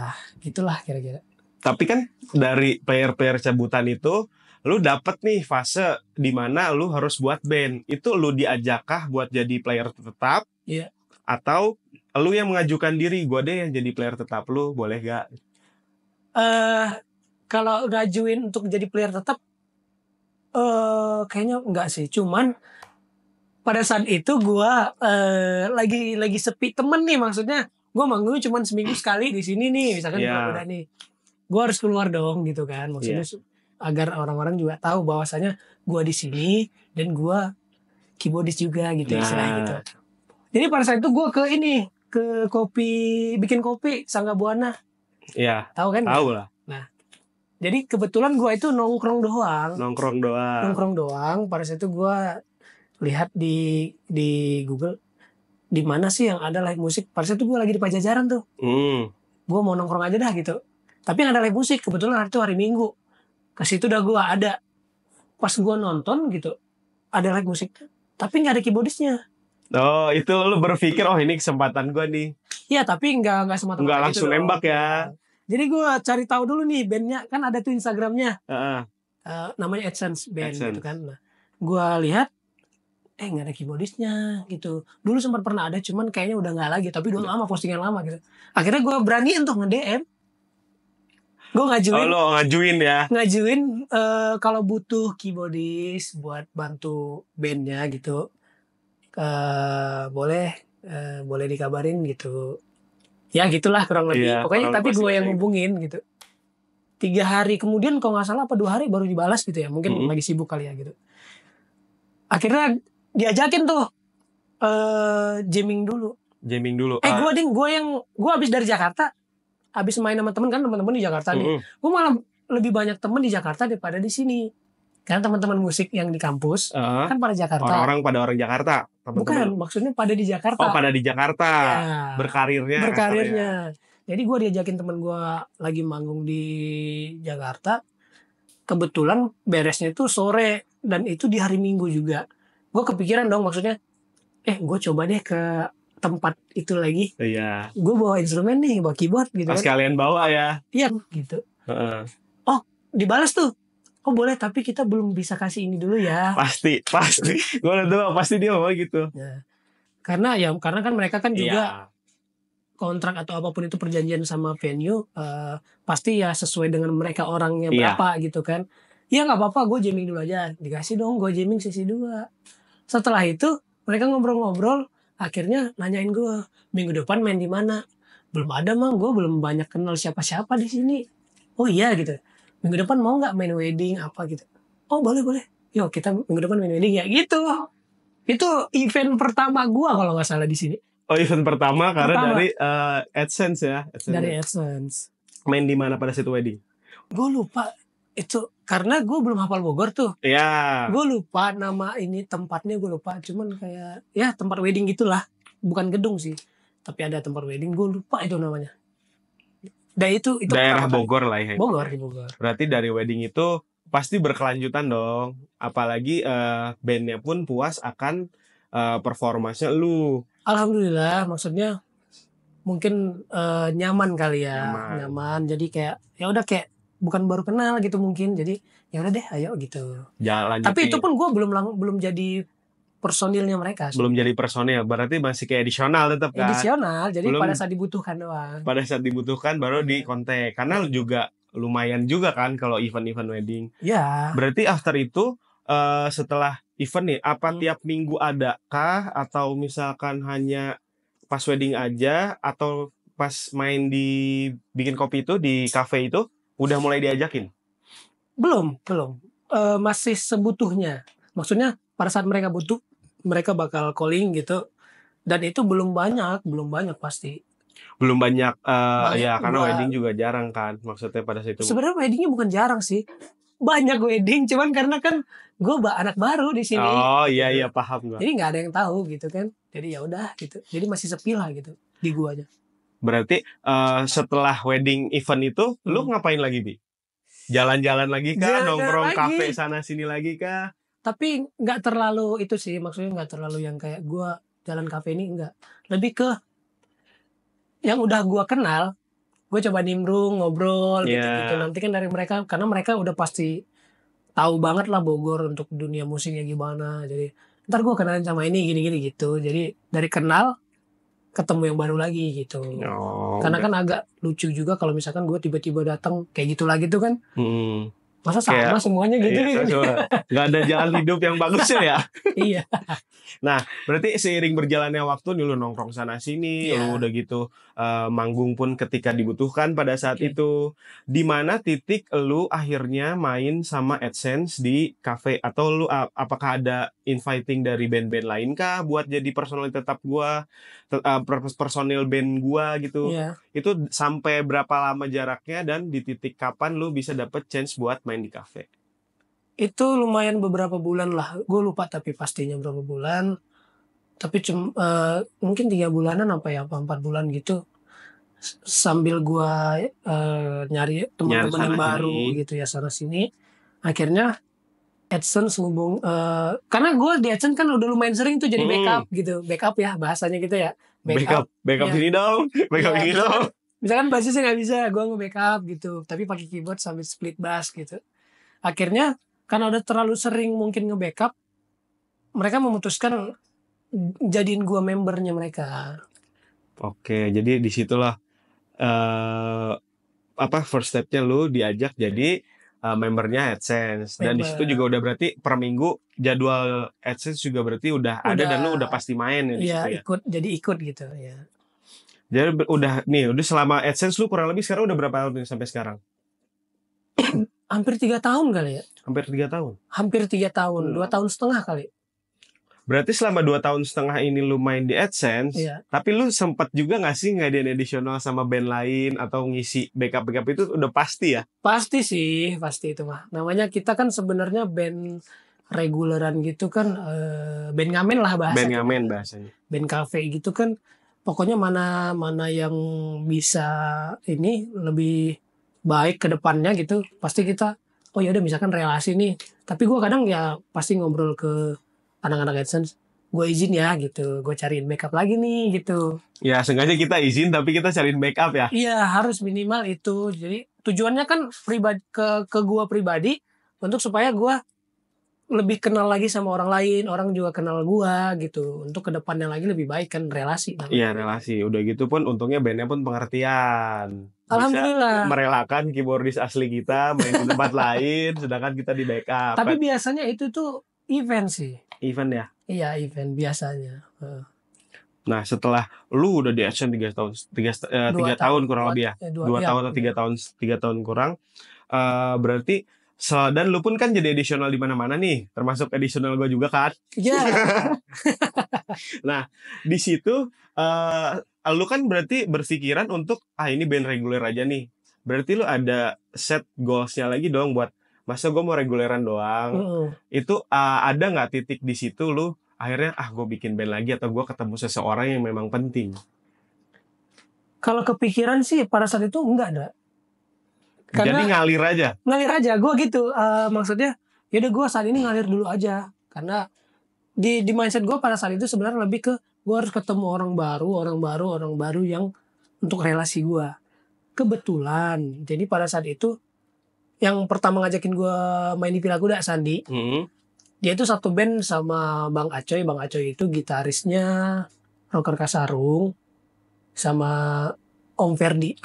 Speaker 1: gitulah kira-kira.
Speaker 2: Tapi kan dari player-player cabutan itu lu dapet nih fase di mana lu harus buat band. Itu lu diajakkah buat jadi player tetap?
Speaker 1: Iya.
Speaker 2: Atau lu yang mengajukan diri, gue deh yang jadi player tetap lu, boleh gak?
Speaker 1: Kalau ngajuin untuk jadi player tetap, kayaknya enggak sih. Cuman pada saat itu gue lagi sepi temen nih, maksudnya gue manggung cuma seminggu sekali di sini nih, misalkan di Kuda nih. Gue harus keluar dong gitu kan, maksudnya agar orang-orang juga tahu bahwasanya gue di sini dan gue keyboardis juga gitu, istilahnya gitu. Jadi pada saat itu gue ke bikin kopi Sangga Buana.
Speaker 2: Iya.
Speaker 1: Tahu kan?
Speaker 2: Tahu lah.
Speaker 1: Nah, jadi kebetulan gue itu nongkrong doang. Pada saat itu gue lihat di Google di mana sih yang ada live musik. Pada saat itu gue lagi di Pajajaran tuh. Gue mau nongkrong aja dah gitu. Tapi yang ada live musik, kebetulan hari Minggu. Ke situ dah gue ada. Pas gue nonton gitu, ada live musik. Tapi nggak ada keyboardisnya.
Speaker 2: Oh, itu lu berpikir, oh ini kesempatan gue nih.
Speaker 1: Iya, tapi nggak semata-mata
Speaker 2: nggak langsung
Speaker 1: gitu
Speaker 2: nembak ya.
Speaker 1: Jadi gue cari tahu dulu nih bandnya, kan ada tuh Instagramnya. Namanya AdSense Band gitu kan. Nah, gue lihat, nggak ada keyboardisnya gitu. Dulu sempat pernah ada, cuman kayaknya udah nggak lagi. Tapi udah lama, postingan lama gitu. Akhirnya gue beraniin untuk nge-DM. Gue ngajuin.
Speaker 2: Oh, lo ngajuin ya?
Speaker 1: Ngajuin kalau butuh keyboardis buat bantu bandnya gitu, boleh dikabarin gitu. Ya gitulah kurang lebih.
Speaker 2: Iya,
Speaker 1: pokoknya tapi gue yang
Speaker 2: gitu.
Speaker 1: hubungin gitu. 3 hari kemudian kalau nggak salah 2 hari baru dibalas gitu ya. Mungkin lagi sibuk kali ya gitu. Akhirnya diajakin tuh jamming dulu. Gue habis dari Jakarta. Habis main sama temen di Jakarta nih. Gue malah lebih banyak temen di Jakarta daripada di sini. Karena teman-teman musik yang di kampus kan pada Jakarta.
Speaker 2: Orang pada orang Jakarta.
Speaker 1: Bukan, maksudnya pada di Jakarta.
Speaker 2: Oh, pada di Jakarta. Ya. Berkarirnya.
Speaker 1: Jadi gue diajakin temen gue lagi manggung di Jakarta. Kebetulan beresnya itu sore dan itu di hari Minggu juga. Gue kepikiran dong, maksudnya gue coba deh ke tempat itu lagi.
Speaker 2: Iya.
Speaker 1: Gue bawa instrumen nih, bawa keyboard gitu.
Speaker 2: Sekalian bawa ya.
Speaker 1: Iya gitu. Oh, dibalas tuh. Oh boleh, tapi kita belum bisa kasih ini dulu ya.
Speaker 2: Pasti. Gue udah tahu pasti dia mau gitu.
Speaker 1: Nah, karena kan mereka kan juga kontrak atau apapun itu perjanjian sama venue, pasti ya sesuai dengan mereka orangnya berapa gitu kan. Ya nggak apa-apa, gue jamming dulu aja. Dikasih dong, gue jamming sesi 2. Setelah itu mereka ngobrol-ngobrol. Akhirnya nanyain gue, minggu depan main di mana? Belum ada, Mang. Gue belum banyak kenal siapa-siapa di sini. Oh iya gitu. Minggu depan mau nggak main wedding apa gitu? Oh boleh. Yuk kita minggu depan main wedding ya gitu. Itu event pertama gue kalau nggak salah di sini.
Speaker 2: Oh, event pertama karena dari AdSense ya.
Speaker 1: Dari AdSense.
Speaker 2: Main di mana pada situ wedding?
Speaker 1: Gue lupa. Itu karena gue belum hafal Bogor tuh.
Speaker 2: Iya.
Speaker 1: Gue lupa nama ini tempatnya, gue lupa. Cuman kayak ya tempat wedding gitulah, bukan gedung sih, tapi ada tempat wedding. Gue lupa itu namanya. Dan itu
Speaker 2: daerah Bogor lah ya.
Speaker 1: Bogor.
Speaker 2: Berarti dari wedding itu pasti berkelanjutan dong. Apalagi bandnya pun puas akan performanya lu.
Speaker 1: Alhamdulillah, maksudnya mungkin nyaman kali ya, nyaman. Jadi kayak ya udah kayak bukan baru kenal gitu mungkin, jadi ya udah deh ayo gitu.
Speaker 2: Jalan.
Speaker 1: Tapi itu pun gue belum jadi personilnya mereka.
Speaker 2: Belum jadi personil, berarti masih kayak additional tetap kan?
Speaker 1: Additional, jadi pada saat dibutuhkan doang.
Speaker 2: Pada saat dibutuhkan baru di kontak, karena juga lumayan juga kan kalau event-event wedding.
Speaker 1: Iya.
Speaker 2: Berarti after itu setelah event nih, apa
Speaker 1: Hmm.
Speaker 2: tiap minggu ada kah? Atau misalkan hanya pas wedding aja? Atau pas main di bikin kopi itu, di cafe itu, udah mulai diajakin?
Speaker 1: Belum, belum. Masih sebutuhnya. Maksudnya pada saat mereka butuh, mereka bakal calling gitu. Dan itu belum banyak pasti.
Speaker 2: Belum banyak,
Speaker 1: Banyak
Speaker 2: ya karena
Speaker 1: gua
Speaker 2: wedding juga jarang kan, maksudnya pada saat itu.
Speaker 1: sebenarnya weddingnya bukan jarang sih. Banyak wedding, cuman karena kan gue anak baru di sini
Speaker 2: Oh iya iya
Speaker 1: gitu.
Speaker 2: paham gua.
Speaker 1: Jadi nggak ada yang tahu gitu kan. Jadi ya udah gitu. Jadi masih sepi lah gitu di guanya.
Speaker 2: Berarti setelah wedding event itu, lu
Speaker 1: Hmm.
Speaker 2: ngapain lagi, Bi? Jalan-jalan lagi kah?
Speaker 1: Jalan-jalan
Speaker 2: Nongkrong kafe
Speaker 1: lagi.
Speaker 2: sana sini lagi kah?
Speaker 1: Tapi nggak terlalu itu sih, maksudnya nggak terlalu yang kayak gue jalan kafe ini enggak. Lebih ke yang udah gue kenal, gue coba nimbrung, ngobrol gitu-gitu.
Speaker 2: Ya,
Speaker 1: Nanti kan dari mereka, karena mereka udah pasti tahu banget lah Bogor untuk dunia musiknya gimana. Jadi ntar gue kenalin sama ini gini-gini gitu. Jadi dari kenal ketemu yang baru lagi gitu.
Speaker 2: oh
Speaker 1: Karena
Speaker 2: udah.
Speaker 1: kan agak lucu juga kalau misalkan gue tiba-tiba datang kayak gitu lagi tuh kan.
Speaker 2: Hmm,
Speaker 1: Masa sama
Speaker 2: kayak
Speaker 1: semuanya gitu
Speaker 2: iya,
Speaker 1: kan.
Speaker 2: nggak ada jalan hidup yang bagusnya ya.
Speaker 1: Iya.
Speaker 2: Nah, berarti seiring berjalannya waktu nih lu nongkrong sana sini, lu
Speaker 1: Iya.
Speaker 2: udah gitu manggung pun ketika dibutuhkan pada saat
Speaker 1: Oke.
Speaker 2: itu. Di mana titik lu akhirnya main sama AdSense di cafe atau lu apakah ada inviting dari band-band lain kah buat jadi personil tetap gua, personil band gua gitu.
Speaker 1: Iya.
Speaker 2: Itu sampai berapa lama jaraknya dan di titik kapan lu bisa dapet chance buat main di cafe?
Speaker 1: Itu lumayan beberapa bulan lah. Gue lupa tapi pastinya berapa bulan. Tapi mungkin 3 bulanan apa ya, apa 4 bulan gitu. Sambil gua nyari
Speaker 2: Nyari
Speaker 1: teman-teman yang
Speaker 2: sana
Speaker 1: baru
Speaker 2: sini.
Speaker 1: gitu ya sana sini. Akhirnya AdSense karena gue di AdSense kan udah lumayan sering tuh jadi
Speaker 2: Hmm.
Speaker 1: backup gitu. Backup ya bahasanya gitu ya. Backup.
Speaker 2: Backup
Speaker 1: Ya,
Speaker 2: sini dong, backup
Speaker 1: ya
Speaker 2: sini dong.
Speaker 1: misalkan bassisnya nggak bisa, gue nge-backup gitu. Tapi pakai keyboard sambil split bass gitu. Akhirnya karena udah terlalu sering mungkin nge-backup, mereka memutuskan jadiin gue membernya mereka.
Speaker 2: Oke, jadi disitulah eh apa first stepnya lu diajak jadi membernya AdSense dan di situ juga
Speaker 1: Member.
Speaker 2: udah berarti per minggu jadwal AdSense juga berarti udah ada dan lu
Speaker 1: Udah
Speaker 2: udah pasti main ya di
Speaker 1: ya
Speaker 2: situ ya.
Speaker 1: ikut gitu ya.
Speaker 2: Jadi udah selama AdSense lu kurang lebih sekarang udah berapa tahun nih sampai sekarang?
Speaker 1: Hampir 3 tahun kali ya.
Speaker 2: Hampir 3 tahun.
Speaker 1: Hampir 3 tahun, 2 tahun setengah kali.
Speaker 2: Berarti selama 2 tahun setengah ini lu main di AdSense,
Speaker 1: Iya.
Speaker 2: tapi lu sempat juga nggak sih ngadain additional sama band lain atau ngisi backup itu udah pasti ya?
Speaker 1: Pasti sih, pasti itu mah. Namanya kita kan sebenarnya band reguleran gitu kan, band ngamen lah
Speaker 2: Band
Speaker 1: bahasanya.
Speaker 2: ngamen bahasanya.
Speaker 1: Band cafe gitu kan, pokoknya mana mana yang bisa ini lebih baik ke depannya gitu, pasti kita oh ya udah misalkan relasi nih. Tapi gue kadang ya pasti ngobrol ke anak-anak AdSense, gue izin ya gitu, gue cariin backup lagi nih gitu.
Speaker 2: Ya, sengaja kita izin tapi kita cariin backup ya.
Speaker 1: Iya harus minimal itu. Jadi tujuannya kan pribadi ke gue pribadi untuk supaya gue lebih kenal lagi sama orang lain, orang juga kenal gue gitu. Untuk kedepannya lagi lebih baik kan relasi
Speaker 2: Iya,
Speaker 1: namanya.
Speaker 2: relasi. Udah gitu pun untungnya bandnya pun pengertian. Bisa
Speaker 1: Alhamdulillah.
Speaker 2: merelakan keyboardis asli kita main di tempat lain, sedangkan kita di backup.
Speaker 1: Tapi
Speaker 2: Kan
Speaker 1: biasanya itu tuh event sih.
Speaker 2: event ya.
Speaker 1: Iya event biasanya.
Speaker 2: Nah, setelah lu udah di AdSense 3 tahun, 3 tahun kurang lebih ya. 2 tahun atau 3 tahun, 3 tahun kurang. Berarti dan lu pun kan jadi additional di mana-mana nih, termasuk additional gue juga kan.
Speaker 1: Iya.
Speaker 2: Nah, di situ lu kan berarti berpikiran untuk ini band reguler aja nih. Berarti lu ada set goalsnya lagi dong buat masa gue mau reguleran doang. Itu ada nggak titik di situ lu akhirnya gue bikin band lagi atau gue ketemu seseorang yang memang penting?
Speaker 1: Kalau kepikiran sih pada saat itu enggak ada.
Speaker 2: Jadi ngalir aja.
Speaker 1: Ngalir aja, gue gitu. Maksudnya, yaudah gue saat ini ngalir dulu aja. Karena di mindset gue pada saat itu sebenarnya lebih ke gue harus ketemu orang baru yang untuk relasi gue. Kebetulan, jadi pada saat itu yang pertama ngajakin gue main di Pilakuda Sandi. Dia itu satu band sama Bang Acoy. Bang Acoy itu gitarisnya Rocker Kasarung sama Om Ferdi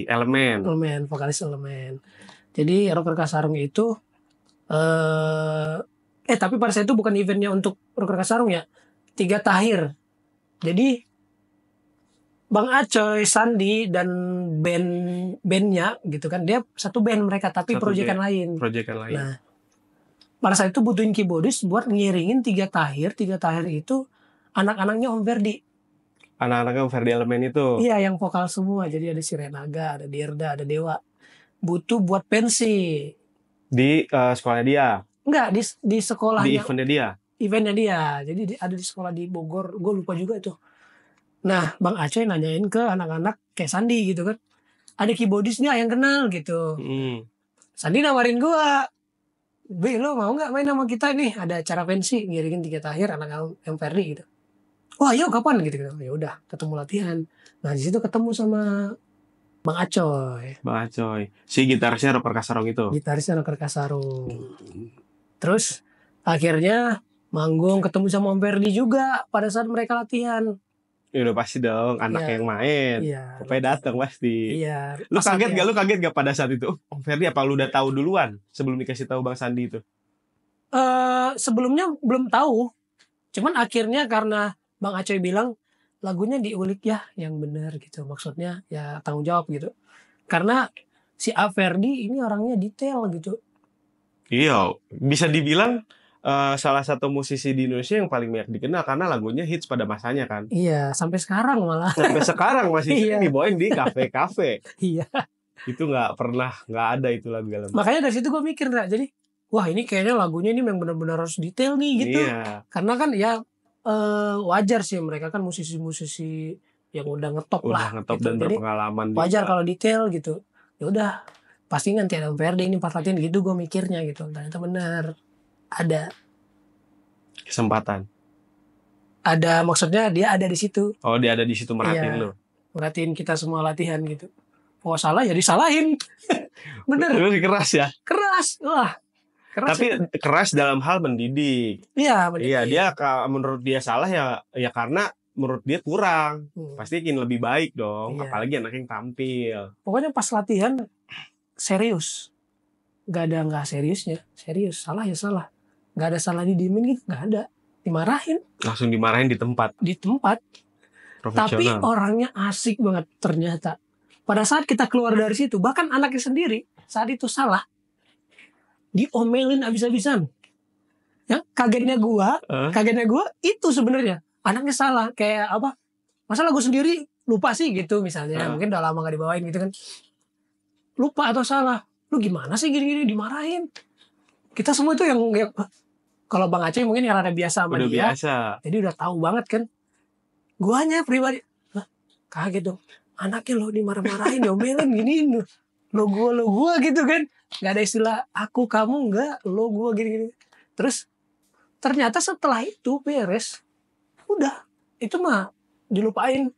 Speaker 1: Elemen, vokalis Elemen. Jadi Rocker Kasarung itu Tapi pada saat itu bukan eventnya untuk Rocker Kasarung ya. 3 Tahir. Jadi Bang Acoy, Sandi dan bandnya gitu kan, dia satu band mereka tapi proyekan lain.
Speaker 2: Proyekan lain.
Speaker 1: Nah, pada saat itu butuhin keyboardis buat ngiringin 3 Tahir. 3 Tahir itu anak-anaknya Om Ferdi.
Speaker 2: Anak-anaknya Om Ferdi Elemen itu.
Speaker 1: Iya, yang vokal semua. Jadi ada si Renaga, ada Dirda, ada Dewa. Butuh buat pensi.
Speaker 2: Di sekolahnya dia.
Speaker 1: Enggak, di sekolahnya.
Speaker 2: Di eventnya dia.
Speaker 1: Eventnya dia. Jadi ada di sekolah di Bogor. Gue lupa juga tuh. Nah, Bang Acoy nanyain ke anak-anak kayak Sandi gitu kan. Ada keyboardisnya yang kenal gitu. Sandi nawarin gua, "Be, lo mau gak main sama kita nih? Ada acara pensi ngiringin 3 Tahir anak yang Ferdi gitu." "Wah, ayo kapan?" gitu. Ya udah, ketemu latihan. Nah, di situ ketemu sama Bang Acoy.
Speaker 2: Bang Acoy. Si gitarisnya Rocker Kasarung itu.
Speaker 1: Gitarisnya Rocker Kasarung. Terus akhirnya manggung ketemu sama Om Ferdi juga pada saat mereka latihan.
Speaker 2: Ya udah pasti dong, anak yang main.
Speaker 1: Iya.
Speaker 2: Pokoknya datang pasti.
Speaker 1: Iya.
Speaker 2: Lu kaget gak pada saat itu? Om Ferdi apa lu udah tahu duluan sebelum dikasih tahu Bang Sandi itu?
Speaker 1: Sebelumnya belum tahu. Cuman akhirnya karena Bang Acoy bilang lagunya diulik ya yang benar gitu. Maksudnya ya tanggung jawab gitu. Karena si Ferdi ini orangnya detail gitu.
Speaker 2: Iya, bisa dibilang salah satu musisi di Indonesia yang paling banyak dikenal karena lagunya hits pada masanya kan.
Speaker 1: Iya, sampai sekarang malah.
Speaker 2: Sampai sekarang masih dibawain di kafe-kafe.
Speaker 1: Iya.
Speaker 2: Itu nggak ada itu lagu dalam.
Speaker 1: Makanya dari situ gue mikir jadi, wah ini kayaknya lagunya ini memang benar-benar harus detail nih gitu.
Speaker 2: Iya.
Speaker 1: Karena kan ya wajar sih mereka kan musisi-musisi yang udah ngetop lah.
Speaker 2: Udah ngetop
Speaker 1: gitu.
Speaker 2: dan berpengalaman.
Speaker 1: Jadi, wajar kalau detail gitu. Ya udah, pasti nanti ada Ferdi ini pas latihan gitu gue mikirnya gitu. Ternyata benar. Ada
Speaker 2: kesempatan.
Speaker 1: Ada, maksudnya dia ada di situ.
Speaker 2: Oh, dia ada di situ merhatiin lu.
Speaker 1: Merhatiin kita semua latihan gitu. Oh, salah ya disalahin. Bener.
Speaker 2: Lu keras ya?
Speaker 1: Keras. Wah. Keras.
Speaker 2: Tapi itu keras dalam hal mendidik.
Speaker 1: Iya, mendidik.
Speaker 2: Iya, dia menurut dia salah ya karena menurut dia kurang. Pasti ingin lebih baik dong, apalagi anak yang tampil.
Speaker 1: Pokoknya pas latihan serius. Gak ada gak seriusnya. Serius, salah ya salah. Gak ada salah didiemin gitu, gak ada. Dimarahin.
Speaker 2: Langsung dimarahin di tempat.
Speaker 1: Di tempat. Tapi orangnya asik banget ternyata. Pada saat kita keluar dari situ, bahkan anaknya sendiri saat itu salah, diomelin abis-abisan. Ya, kagetnya gua itu sebenarnya anaknya salah. Kayak apa? Masa lagu sendiri lupa sih gitu misalnya. Mungkin udah lama gak dibawain gitu kan. Lupa atau salah. Lu gimana sih gini-gini dimarahin? Kita semua itu yang kalau Bang Acoy mungkin karena biasa sama
Speaker 2: udah
Speaker 1: dia.
Speaker 2: Biasa.
Speaker 1: Jadi udah tahu banget kan. Guanya pribadi kaget dong. Anaknya lo dimarah-marahin, diomelin gini. Lo gua gitu kan. Gak ada istilah aku kamu enggak, lo gua gini-gini. Terus ternyata setelah itu beres. Udah, itu mah dilupain.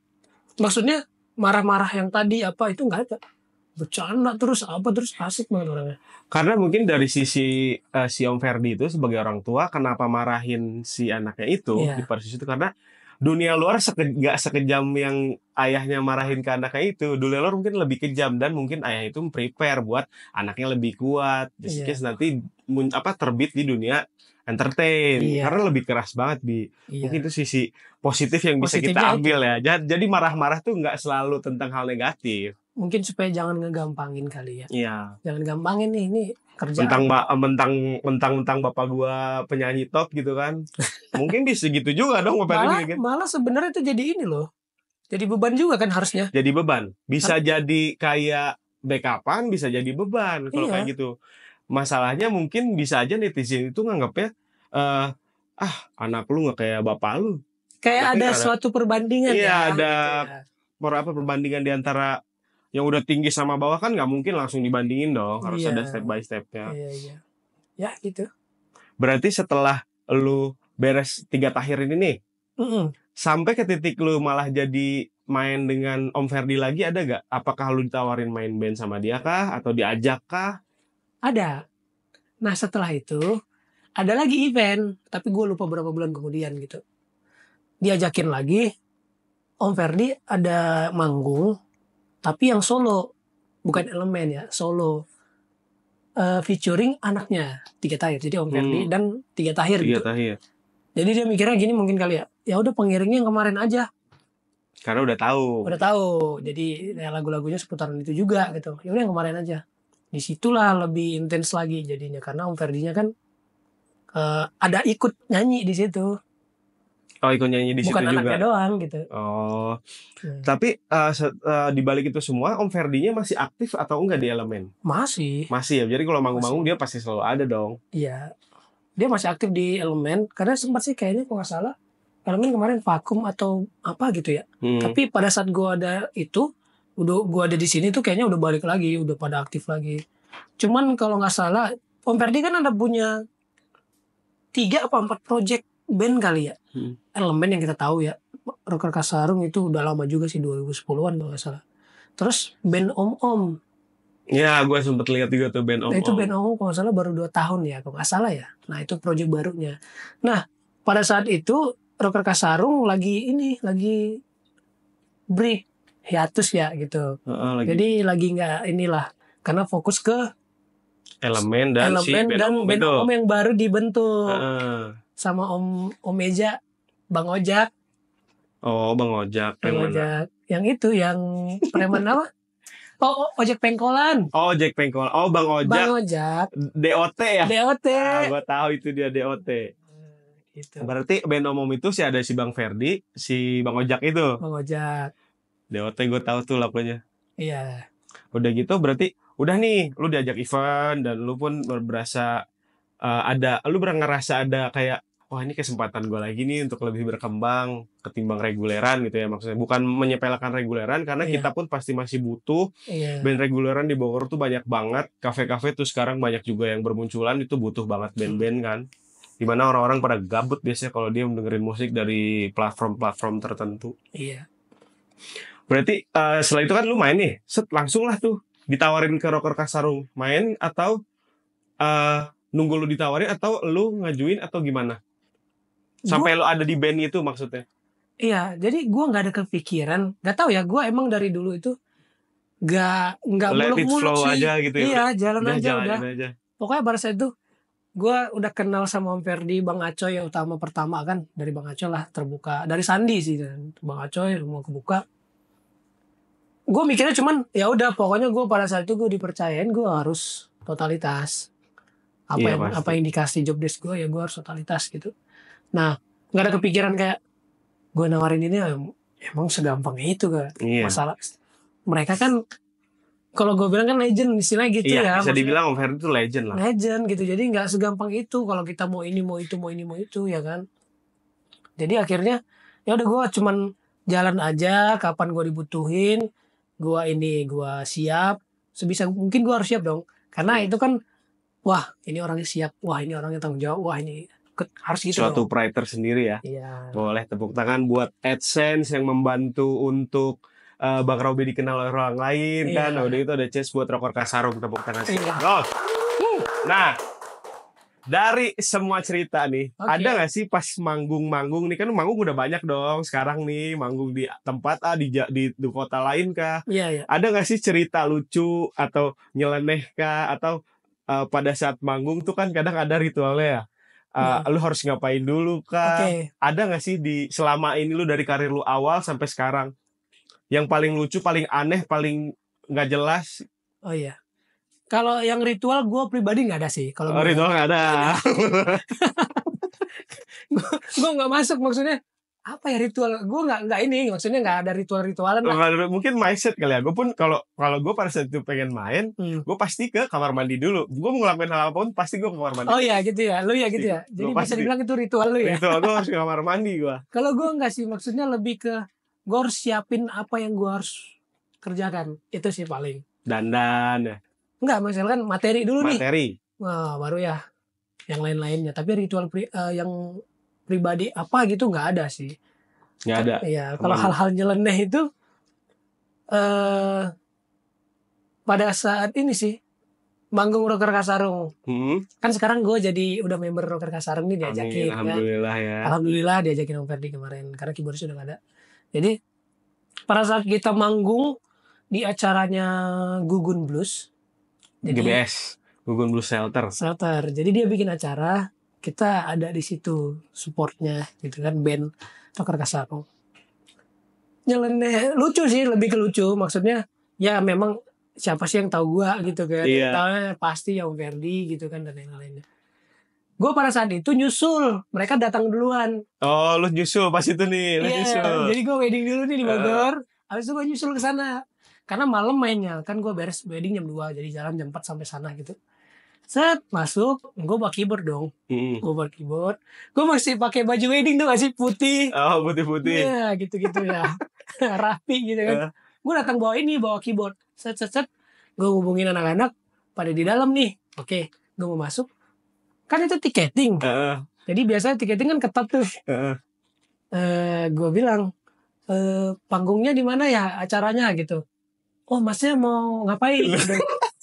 Speaker 1: Maksudnya marah-marah yang tadi apa itu enggak ada. Bercanda terus asik banget orangnya.
Speaker 2: Karena mungkin dari sisi si Om Ferdi itu sebagai orang tua kenapa marahin si anaknya itu di persis itu karena dunia luar gak sekejam yang ayahnya marahin ke anaknya itu. Dunia luar mungkin lebih kejam dan mungkin ayah itu prepare buat anaknya lebih kuat. Just nanti terbit di dunia entertain. Karena lebih keras banget mungkin itu sisi positif yang bisa kita ambil ya. Jadi marah-marah tuh nggak selalu tentang hal negatif.
Speaker 1: Mungkin supaya jangan ngegampangin kali ya.
Speaker 2: Iya.
Speaker 1: Jangan gampangin nih, ini kerjaan.
Speaker 2: Mentang bapak gua penyanyi top gitu kan. Mungkin bisa gitu juga dong bapak ini kan.
Speaker 1: Malah sebenarnya itu jadi ini loh. Jadi beban juga kan harusnya.
Speaker 2: Jadi beban. Bisa jadi kayak backupan, bisa jadi beban kalau kayak gitu. Masalahnya mungkin bisa aja netizen itu nganggapnya anak lu nggak kayak bapak lu.
Speaker 1: Kayak ada suatu perbandingan
Speaker 2: ada perbandingan di antara yang udah tinggi sama bawah kan nggak mungkin langsung dibandingin dong. Harus ada step by stepnya.
Speaker 1: Iya. Ya gitu.
Speaker 2: Berarti setelah lu beres 3 Tahir ini nih, sampai ke titik lu malah jadi main dengan Om Ferdi lagi ada gak? Apakah lu ditawarin main band sama dia kah? Atau diajak kah?
Speaker 1: Ada. Nah setelah itu ada lagi event, tapi gue lupa berapa bulan kemudian gitu. Diajakin lagi, Om Ferdi ada manggung, tapi yang solo, bukan elemen ya, solo. featuring anaknya Tiga Tahir, jadi Om Ferdi dan Tiga Tahir
Speaker 2: Tiga
Speaker 1: gitu.
Speaker 2: Tahir.
Speaker 1: Jadi dia mikirnya gini mungkin kali ya, ya udah pengiringnya yang kemarin aja,
Speaker 2: Karena udah tahu.
Speaker 1: jadi ya, lagu-lagunya seputaran itu juga gitu, ya udah yang kemarin aja. Disitulah lebih intens lagi jadinya, karena Om Ferdinya kan ada ikut nyanyi di situ,
Speaker 2: Oh, ikut nyanyi di
Speaker 1: bukan
Speaker 2: situ
Speaker 1: anaknya
Speaker 2: juga.
Speaker 1: doang gitu.
Speaker 2: Oh, tapi di balik itu semua Om Ferdinya masih aktif atau enggak di Elemen?
Speaker 1: Masih
Speaker 2: Ya. Jadi kalau manggung-manggung
Speaker 1: Masih.
Speaker 2: dia pasti selalu ada dong.
Speaker 1: Iya, dia masih aktif di Elemen, karena sempat sih kayaknya kalau nggak salah Elemen kemarin vakum atau apa gitu ya. Tapi pada saat gua ada itu, gua ada di sini tuh kayaknya udah balik lagi, udah pada aktif lagi. Cuman kalau nggak salah Om Ferdi kan ada punya 3 apa 4 project band kali ya. Elemen yang kita tahu ya, Rocker Kasarung itu udah lama juga sih, 2010-an kalau nggak salah. Terus band Om.
Speaker 2: Ya, gue sempet lihat juga tuh band Om.
Speaker 1: Nah, itu band Om kalau nggak salah baru 2 tahun ya, kalau nggak salah ya. Nah, itu project barunya. Nah, pada saat itu Rocker Kasarung lagi break, hiatus ya gitu. Jadi lagi nggak inilah, karena fokus ke
Speaker 2: Elemen dan
Speaker 1: band Om yang baru dibentuk sama Om Eja, Bang Ojak.
Speaker 2: Oh, Bang Ojak.
Speaker 1: Yang itu yang preman apa? Oh, ojek pengkolan.
Speaker 2: Oh, ojek pengkolan. Oh, Bang Ojak. DOT ya?
Speaker 1: DOT.
Speaker 2: Gue tahu itu dia DOT.
Speaker 1: Gitu.
Speaker 2: Berarti band Om itu sih ada si Bang Ferdi, si Bang Ojak itu.
Speaker 1: Bang Ojak.
Speaker 2: DOT gue tahu tuh lagunya.
Speaker 1: Iya.
Speaker 2: Udah gitu berarti udah nih lu diajak event dan lu pun berasa lu ngerasa ada kayak wah ini kesempatan gue lagi nih untuk lebih berkembang ketimbang reguleran gitu ya, maksudnya bukan menyepelekan reguleran karena kita pun pasti masih butuh band reguleran di Bogor tuh banyak banget, kafe-kafe tuh sekarang banyak juga yang bermunculan, itu butuh banget band-band kan, dimana orang-orang pada gabut biasanya kalau dia mendengerin musik dari platform-platform tertentu.
Speaker 1: Iya.
Speaker 2: Berarti setelah itu kan lu main nih, langsung lah tuh ditawarin ke Rocker Kasarung main atau nunggu lu ditawarin atau lu ngajuin atau gimana? Sampai lu ada di band itu maksudnya?
Speaker 1: Iya, jadi gue nggak ada kepikiran, nggak tahu ya, gue emang dari dulu itu nggak muluk-muluk sih.
Speaker 2: Aja gitu ya.
Speaker 1: Iya, jalan aja. Pokoknya pada saat itu gue udah kenal sama Om Ferdi, Bang Acoy yang utama pertama kan, dari Bang Acoy lah terbuka, dari Sandi sih kan, Bang Acoy mau kebuka. Gue mikirnya cuman ya udah, pokoknya gue pada saat itu gue dipercayain gue harus totalitas. Apa yang dikasih job desk gue ya gue harus totalitas gitu. Nah, nggak ada kepikiran kayak gue nawarin ini emang segampang itu kan. Masalah mereka kan kalau gue bilang kan legend istilahnya gitu ya.
Speaker 2: Bisa dibilang Om Ferdi itu legend lah.
Speaker 1: Legend gitu, jadi nggak segampang itu kalau kita mau ini mau itu ya kan. Jadi akhirnya ya udah gue cuman jalan aja, kapan gue dibutuhin, gue siap sebisa mungkin, gue harus siap dong, karena itu kan wah ini orangnya siap, wah ini orangnya tanggung jawab, wah ini harus gitu.
Speaker 2: Suatu pride tersendiri ya.
Speaker 1: Iya.
Speaker 2: Boleh tepuk tangan buat AdSense yang membantu untuk Bang Robi dikenal oleh orang lain kan. Nah, udah itu ada chance buat Rocker Kasarung, tepuk tangan. Nah, dari semua cerita nih, ada nggak sih pas manggung-manggung nih, kan manggung udah banyak dong sekarang nih, manggung di tempat di kota lain kah?
Speaker 1: Iya.
Speaker 2: Ada nggak sih cerita lucu atau nyeleneh kah, atau pada saat manggung tuh kan kadang ada ritualnya ya? Lu harus ngapain dulu kah? Ada nggak sih di selama ini lu dari karir lu awal sampai sekarang yang paling lucu, paling aneh, paling nggak jelas?
Speaker 1: Oh iya. Kalau yang ritual gue pribadi nggak ada sih. Kalau
Speaker 2: ritual nggak ada.
Speaker 1: Gue nggak masuk, maksudnya apa ya ritual? Gue nggak ini, maksudnya nggak ada ritualan.
Speaker 2: Mungkin mindset kali ya. Gue pun kalau gue pada saat itu pengen main, gue pasti ke kamar mandi dulu. Gue mau ngelakuin hal apapun pasti gue ke kamar mandi.
Speaker 1: Oh iya gitu ya, lu ya gitu ya. Jadi bisa dibilang itu ritual lu ya.
Speaker 2: Ritual gue harus ke kamar mandi gue.
Speaker 1: Kalau gue nggak sih, maksudnya lebih ke gue harus siapin apa yang gue harus kerjakan, itu sih paling.
Speaker 2: Dandan ya.
Speaker 1: Enggak, misalkan materi dulu nih.
Speaker 2: Wah,
Speaker 1: baru ya yang lain-lainnya. Tapi ritual yang pribadi apa gitu nggak ada sih.
Speaker 2: Nggak ada.
Speaker 1: Iya, kalau hal-hal nyeleneh itu pada saat ini sih manggung Rocker Kasarung. Kan sekarang gue jadi udah member Rocker Kasarung nih, diajakin.
Speaker 2: Alhamdulillah ya.
Speaker 1: Alhamdulillah diajakin Om Ferdi kemarin karena keyboardnya sudah nggak ada. Jadi pada saat kita manggung di acaranya Gugun Blues,
Speaker 2: GBS. Gugun Blues Shelter.
Speaker 1: Shelter. Jadi dia bikin acara, kita ada di situ supportnya gitu kan, band Rocker Kasarung. Nyeleneh lucu sih, lebih ke lucu. Maksudnya ya memang siapa sih yang tahu gua gitu kan.
Speaker 2: Iya.
Speaker 1: Tahunya pasti yang Ferdi gitu kan dan lain-lainnya. Gue pada saat itu nyusul, mereka datang duluan.
Speaker 2: Oh, lu nyusul pas itu nih, lu
Speaker 1: Iya,
Speaker 2: nyusul.
Speaker 1: jadi gue wedding dulu nih di Bogor. Habis itu gue nyusul ke sana. Karena malam mainnya, kan gue beres wedding jam 2, jadi jalan jam 4 sampai sana gitu. Set, masuk, gue bawa keyboard dong.
Speaker 2: Mm-mm.
Speaker 1: Gue bawa keyboard. Gue masih pakai baju wedding tuh, masih putih.
Speaker 2: Oh, putih-putih.
Speaker 1: Iya, gitu-gitu ya. Rapi gitu kan. Gue datang bawa keyboard. Set. Gue hubungin anak-anak, pada di dalam nih. Oke, gue mau masuk. Kan itu tiketing. Jadi biasanya tiketing kan ketat tuh. Gue bilang, panggungnya di mana ya acaranya gitu. Oh, masnya mau ngapain?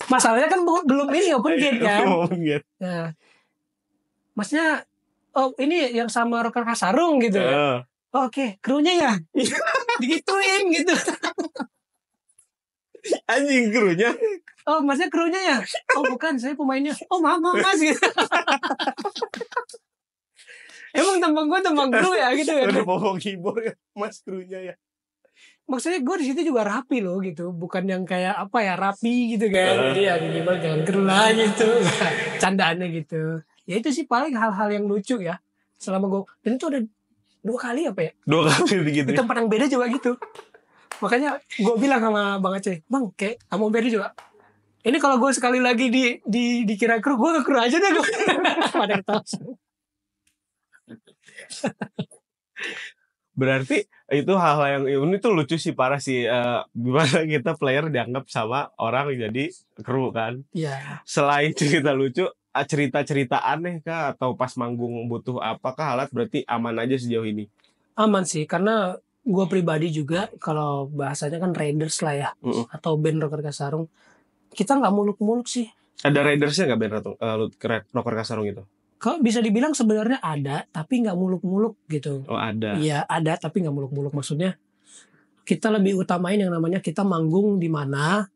Speaker 1: Masalahnya kan belum ini open gate kan. Nah, masnya, oh ini yang sama Rocker Kasarung gitu ya. Oh, oke, krunya ya. Digituin gitu.
Speaker 2: Anjing krunya.
Speaker 1: Oh, masnya krunya ya. Oh, bukan, saya pemainnya. Oh, maaf mas gitu. Emang tembang kru ya gitu ya.
Speaker 2: Udah bawa keyboard ya, mas krunya ya.
Speaker 1: Maksudnya gue di situ juga rapi loh gitu, bukan yang kayak apa ya, rapi gitu kan. Jadi ya minimal jangan kru lah gitu. Candaannya gitu. Ya itu sih paling hal-hal yang lucu ya. Selama gue, dan itu ada 2 kali apa ya?
Speaker 2: 2 kali begitu.
Speaker 1: Di tempat yang beda juga gitu. Makanya gue bilang sama Bang Aceh, Bang kayak kamu beda juga. Ini kalau gue sekali lagi dikira kru, gue ke kru aja deh gue. Pada ketawa.
Speaker 2: Berarti itu hal-hal yang ini tuh lucu sih, parah sih. Gimana kita player dianggap sama orang jadi kru kan.
Speaker 1: Iya.
Speaker 2: Selain cerita lucu, cerita-cerita aneh kah? Atau pas manggung butuh apakah alat, berarti aman aja sejauh ini?
Speaker 1: Aman sih, karena gue pribadi juga kalau bahasanya kan Raiders lah ya. Atau band Rocker Kasarung. Kita gak muluk-muluk sih.
Speaker 2: Ada Raidersnya gak band Rocker Kasarung itu?
Speaker 1: Kalau bisa dibilang sebenarnya ada, tapi gak muluk-muluk gitu.
Speaker 2: Oh ada.
Speaker 1: Iya ada, tapi gak muluk-muluk. Maksudnya kita lebih utamain yang namanya kita manggung di mana,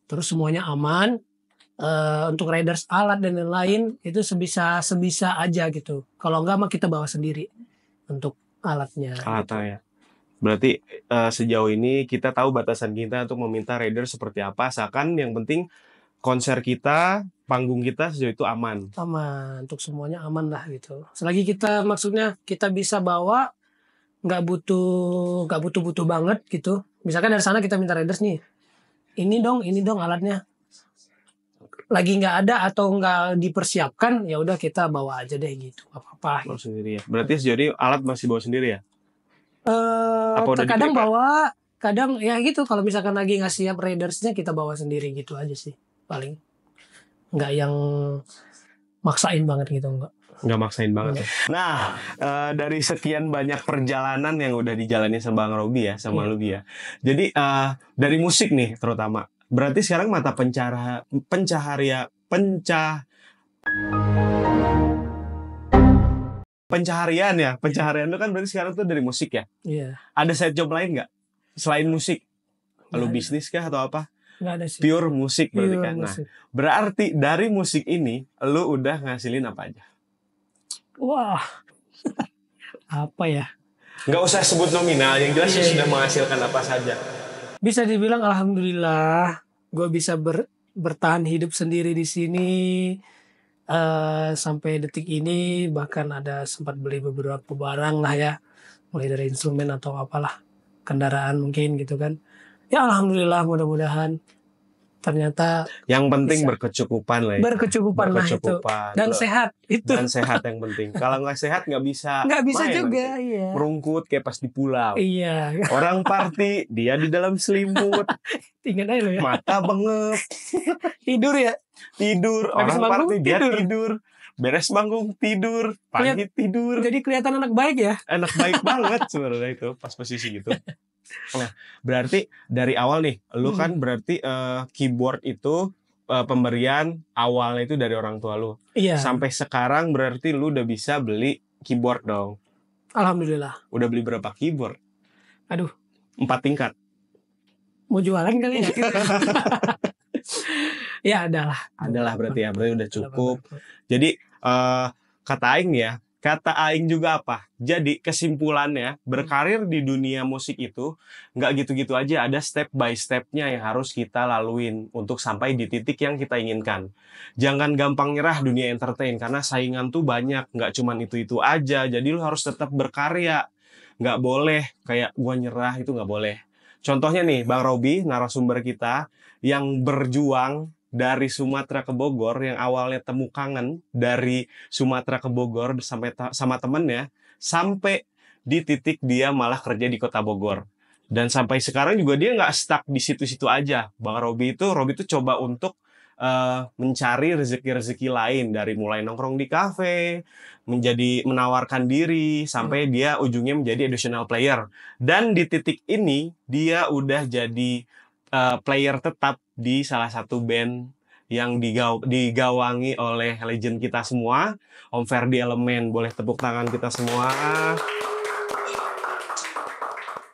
Speaker 1: terus semuanya aman. Untuk Raiders alat dan lain-lain itu sebisa aja gitu. Kalau enggak mah kita bawa sendiri untuk alatnya.
Speaker 2: Alatnya ya. Berarti sejauh ini kita tahu batasan kita untuk meminta Raiders seperti apa. Asalkan yang penting konser kita, panggung kita sejauh itu aman.
Speaker 1: Aman, untuk semuanya aman lah gitu. Selagi kita maksudnya kita bisa bawa, nggak butuh banget gitu. Misalkan dari sana kita minta Raiders nih, ini dong alatnya. Lagi nggak ada atau nggak dipersiapkan, ya udah kita bawa aja deh gitu, apa-apa.
Speaker 2: Bawa sendiri ya. Berarti sejauh ini alat masih bawa sendiri ya?
Speaker 1: Terkadang bawa, kadang ya gitu. Kalau misalkan lagi nggak siap Raidersnya kita bawa sendiri gitu aja sih, paling. Nggak yang maksain banget gitu, nggak
Speaker 2: maksain banget ya. Nah, dari sekian banyak perjalanan yang udah dijalani sama Bang Robi ya, sama Lubi ya. Jadi dari musik nih terutama, berarti sekarang mata pencaharian lu kan berarti sekarang tuh dari musik ya.
Speaker 1: Iya.
Speaker 2: Ada side job lain nggak selain musik? Lu bisnis kah atau apa?
Speaker 1: Nggak ada sih.
Speaker 2: Pure musik berarti kan. Nah,
Speaker 1: musik.
Speaker 2: berarti dari musik ini lu udah ngasilin apa aja?
Speaker 1: Wah. Apa ya?
Speaker 2: Nggak usah sebut nominal, yang jelas sudah menghasilkan apa saja.
Speaker 1: Bisa dibilang alhamdulillah gue bisa bertahan hidup sendiri di sini sampai detik ini. Bahkan ada sempat beli beberapa barang lah ya, mulai dari instrumen atau apalah, kendaraan mungkin gitu kan. Ya alhamdulillah, mudah-mudahan ternyata
Speaker 2: yang penting
Speaker 1: bisa.
Speaker 2: berkecukupan lah ya.
Speaker 1: Berkecukupan lah itu. Dan sehat itu.
Speaker 2: Dan sehat yang penting. Kalau nggak sehat nggak bisa
Speaker 1: juga iya.
Speaker 2: Merungkut kayak pas di pulau.
Speaker 1: Iya.
Speaker 2: Orang party dia di dalam selimut.
Speaker 1: Tinggal aja lo ya.
Speaker 2: Mata bengep.
Speaker 1: Tidur ya.
Speaker 2: Orang party dia tidur. Beres manggung tidur. Pagi tidur.
Speaker 1: Jadi kelihatan anak baik ya.
Speaker 2: Anak baik banget sebenarnya itu pas posisi gitu. Nah, berarti dari awal nih, lu kan berarti keyboard itu pemberian awalnya itu dari orang tua lu.
Speaker 1: Iya.
Speaker 2: Sampai sekarang berarti lu udah bisa beli keyboard dong.
Speaker 1: Alhamdulillah.
Speaker 2: Udah beli berapa keyboard?
Speaker 1: Aduh.
Speaker 2: 4 tingkat.
Speaker 1: Mau jualan kali ya? Ya adalah.
Speaker 2: Adalah berarti ya, berarti udah
Speaker 1: Ada
Speaker 2: cukup.
Speaker 1: beberapa.
Speaker 2: Jadi kata Aing ya, kata Aing juga apa? Jadi kesimpulannya berkarir di dunia musik itu nggak gitu-gitu aja, ada step by stepnya yang harus kita laluin untuk sampai di titik yang kita inginkan. Jangan gampang nyerah dunia entertain karena saingan tuh banyak, nggak cuman itu-itu aja. Jadi lu harus tetap berkarya, nggak boleh kayak gua nyerah, itu nggak boleh. Contohnya nih, Bang Robi, narasumber kita yang berjuang dari Sumatera ke Bogor, yang awalnya temu kangen dari Sumatera ke Bogor sampai sama temennya, sampai di titik dia malah kerja di kota Bogor. Dan sampai sekarang juga dia nggak stuck di situ-situ aja. Bang Robi itu coba untuk mencari rezeki-rezeki lain, dari mulai nongkrong di kafe, menjadi menawarkan diri, sampai dia ujungnya menjadi additional player. Dan di titik ini dia udah jadi player tetap di salah satu band yang digawangi oleh legend kita semua, Om Ferdi Elemen. Boleh tepuk tangan kita semua.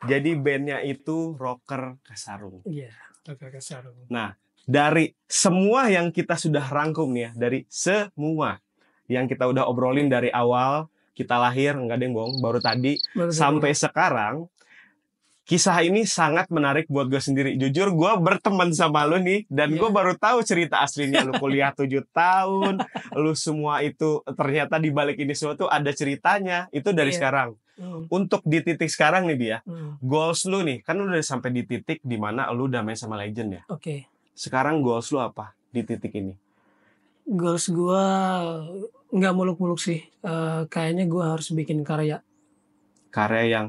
Speaker 2: Jadi bandnya itu Rocker Kasarung.
Speaker 1: Iya, Rocker Kasarung.
Speaker 2: Nah, dari semua yang kita sudah rangkum ya, dari semua yang kita udah obrolin dari awal kita lahir, enggak ada yang bohong, baru tadi sampai sekarang, kisah ini sangat menarik buat gue sendiri. Jujur, gue berteman sama lu nih, dan gue baru tahu cerita aslinya. Lu kuliah 7 tahun, lu semua itu ternyata di balik ini semua tuh ada ceritanya. Itu dari sekarang. Untuk di titik sekarang nih, Bia, goals lu nih, kan lu udah sampai di titik dimana lu udah main sama legend ya.
Speaker 1: Oke.
Speaker 2: Sekarang goals lu apa di titik ini?
Speaker 1: Goals gue nggak muluk-muluk sih. Kayaknya gue harus bikin karya.
Speaker 2: Karya yang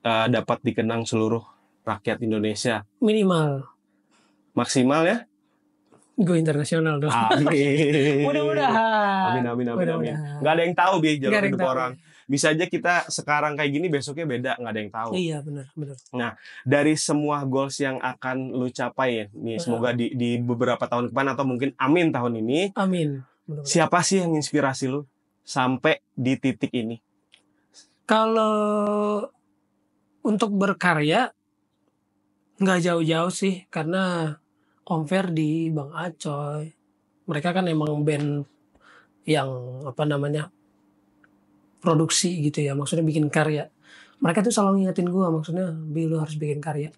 Speaker 2: dapat dikenang seluruh rakyat Indonesia.
Speaker 1: Minimal.
Speaker 2: Maksimal ya?
Speaker 1: Gue internasional dong.
Speaker 2: Amin.
Speaker 1: Mudah-mudahan.
Speaker 2: Amin. Nggak ada yang tahu, Bi, jalan hidup orang. Bisa aja kita sekarang kayak gini, besoknya beda, nggak ada yang tahu.
Speaker 1: Iya, benar.
Speaker 2: Nah, dari semua goals yang akan lu capai ya, nih semoga di beberapa tahun depan atau mungkin amin tahun ini.
Speaker 1: Amin.
Speaker 2: Siapa sih yang inspirasi lu sampai di titik ini?
Speaker 1: Kalau untuk berkarya nggak jauh-jauh sih, karena Om Ferdi, Bang Acoy, mereka kan emang band yang produksi gitu ya, maksudnya bikin karya. Mereka tuh selalu ngingetin gue, maksudnya, Bi, lu harus bikin karya.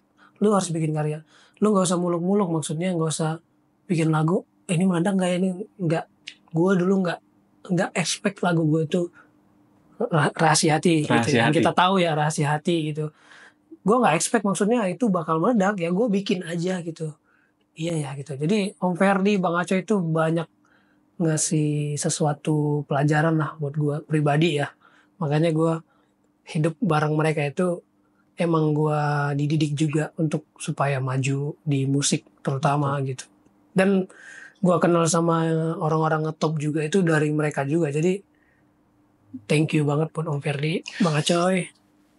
Speaker 1: Lu nggak usah muluk-muluk, maksudnya nggak usah bikin lagu. Ini meledak nggak ya? Ini nggak. Gue dulu nggak expect lagu gue itu rahasia hati. Gitu ya. Kita tahu ya rahasia hati gitu. Gue nggak expect maksudnya itu bakal meledak, ya gue bikin aja gitu. Iya ya gitu. Jadi Om Ferdi, Bang Acoy itu banyak ngasih sesuatu pelajaran lah buat gue pribadi ya. Makanya gue hidup bareng mereka itu emang gue dididik juga untuk supaya maju di musik terutama gitu. Dan gue kenal sama orang-orang ngetop juga itu dari mereka juga. Jadi thank you banget buat Om Ferdi, Bang Acoy.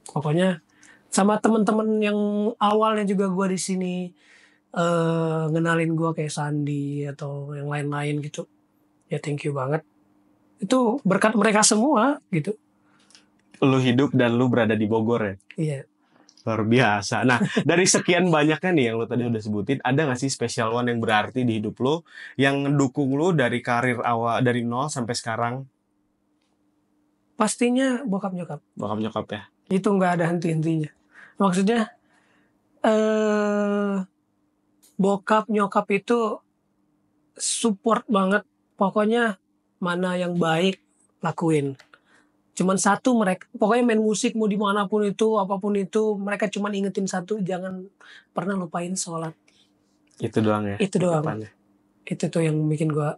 Speaker 1: Pokoknya sama teman-teman yang awalnya juga gue di sini ngenalin gue kayak Sandi atau yang lain-lain gitu. Ya thank you banget. Itu berkat mereka semua gitu.
Speaker 2: Lu hidup dan lu berada di Bogor ya?
Speaker 1: Iya.
Speaker 2: Luar biasa. Nah, dari sekian banyaknya nih yang lu tadi udah sebutin, ada gak sih special one yang berarti di hidup lu, yang ngedukung lu dari karir awal, dari nol sampai sekarang?
Speaker 1: Pastinya bokap nyokap.
Speaker 2: Bokap nyokap ya?
Speaker 1: Itu gak ada henti-hentinya. Maksudnya bokap nyokap itu support banget. Pokoknya mana yang baik lakuin. Cuman satu, mereka pokoknya main musik mau dimanapun itu, apapun itu, mereka cuman ingetin satu, jangan pernah lupain sholat.
Speaker 2: Itu doang ya?
Speaker 1: Itu doang. Itu tuh yang bikin gue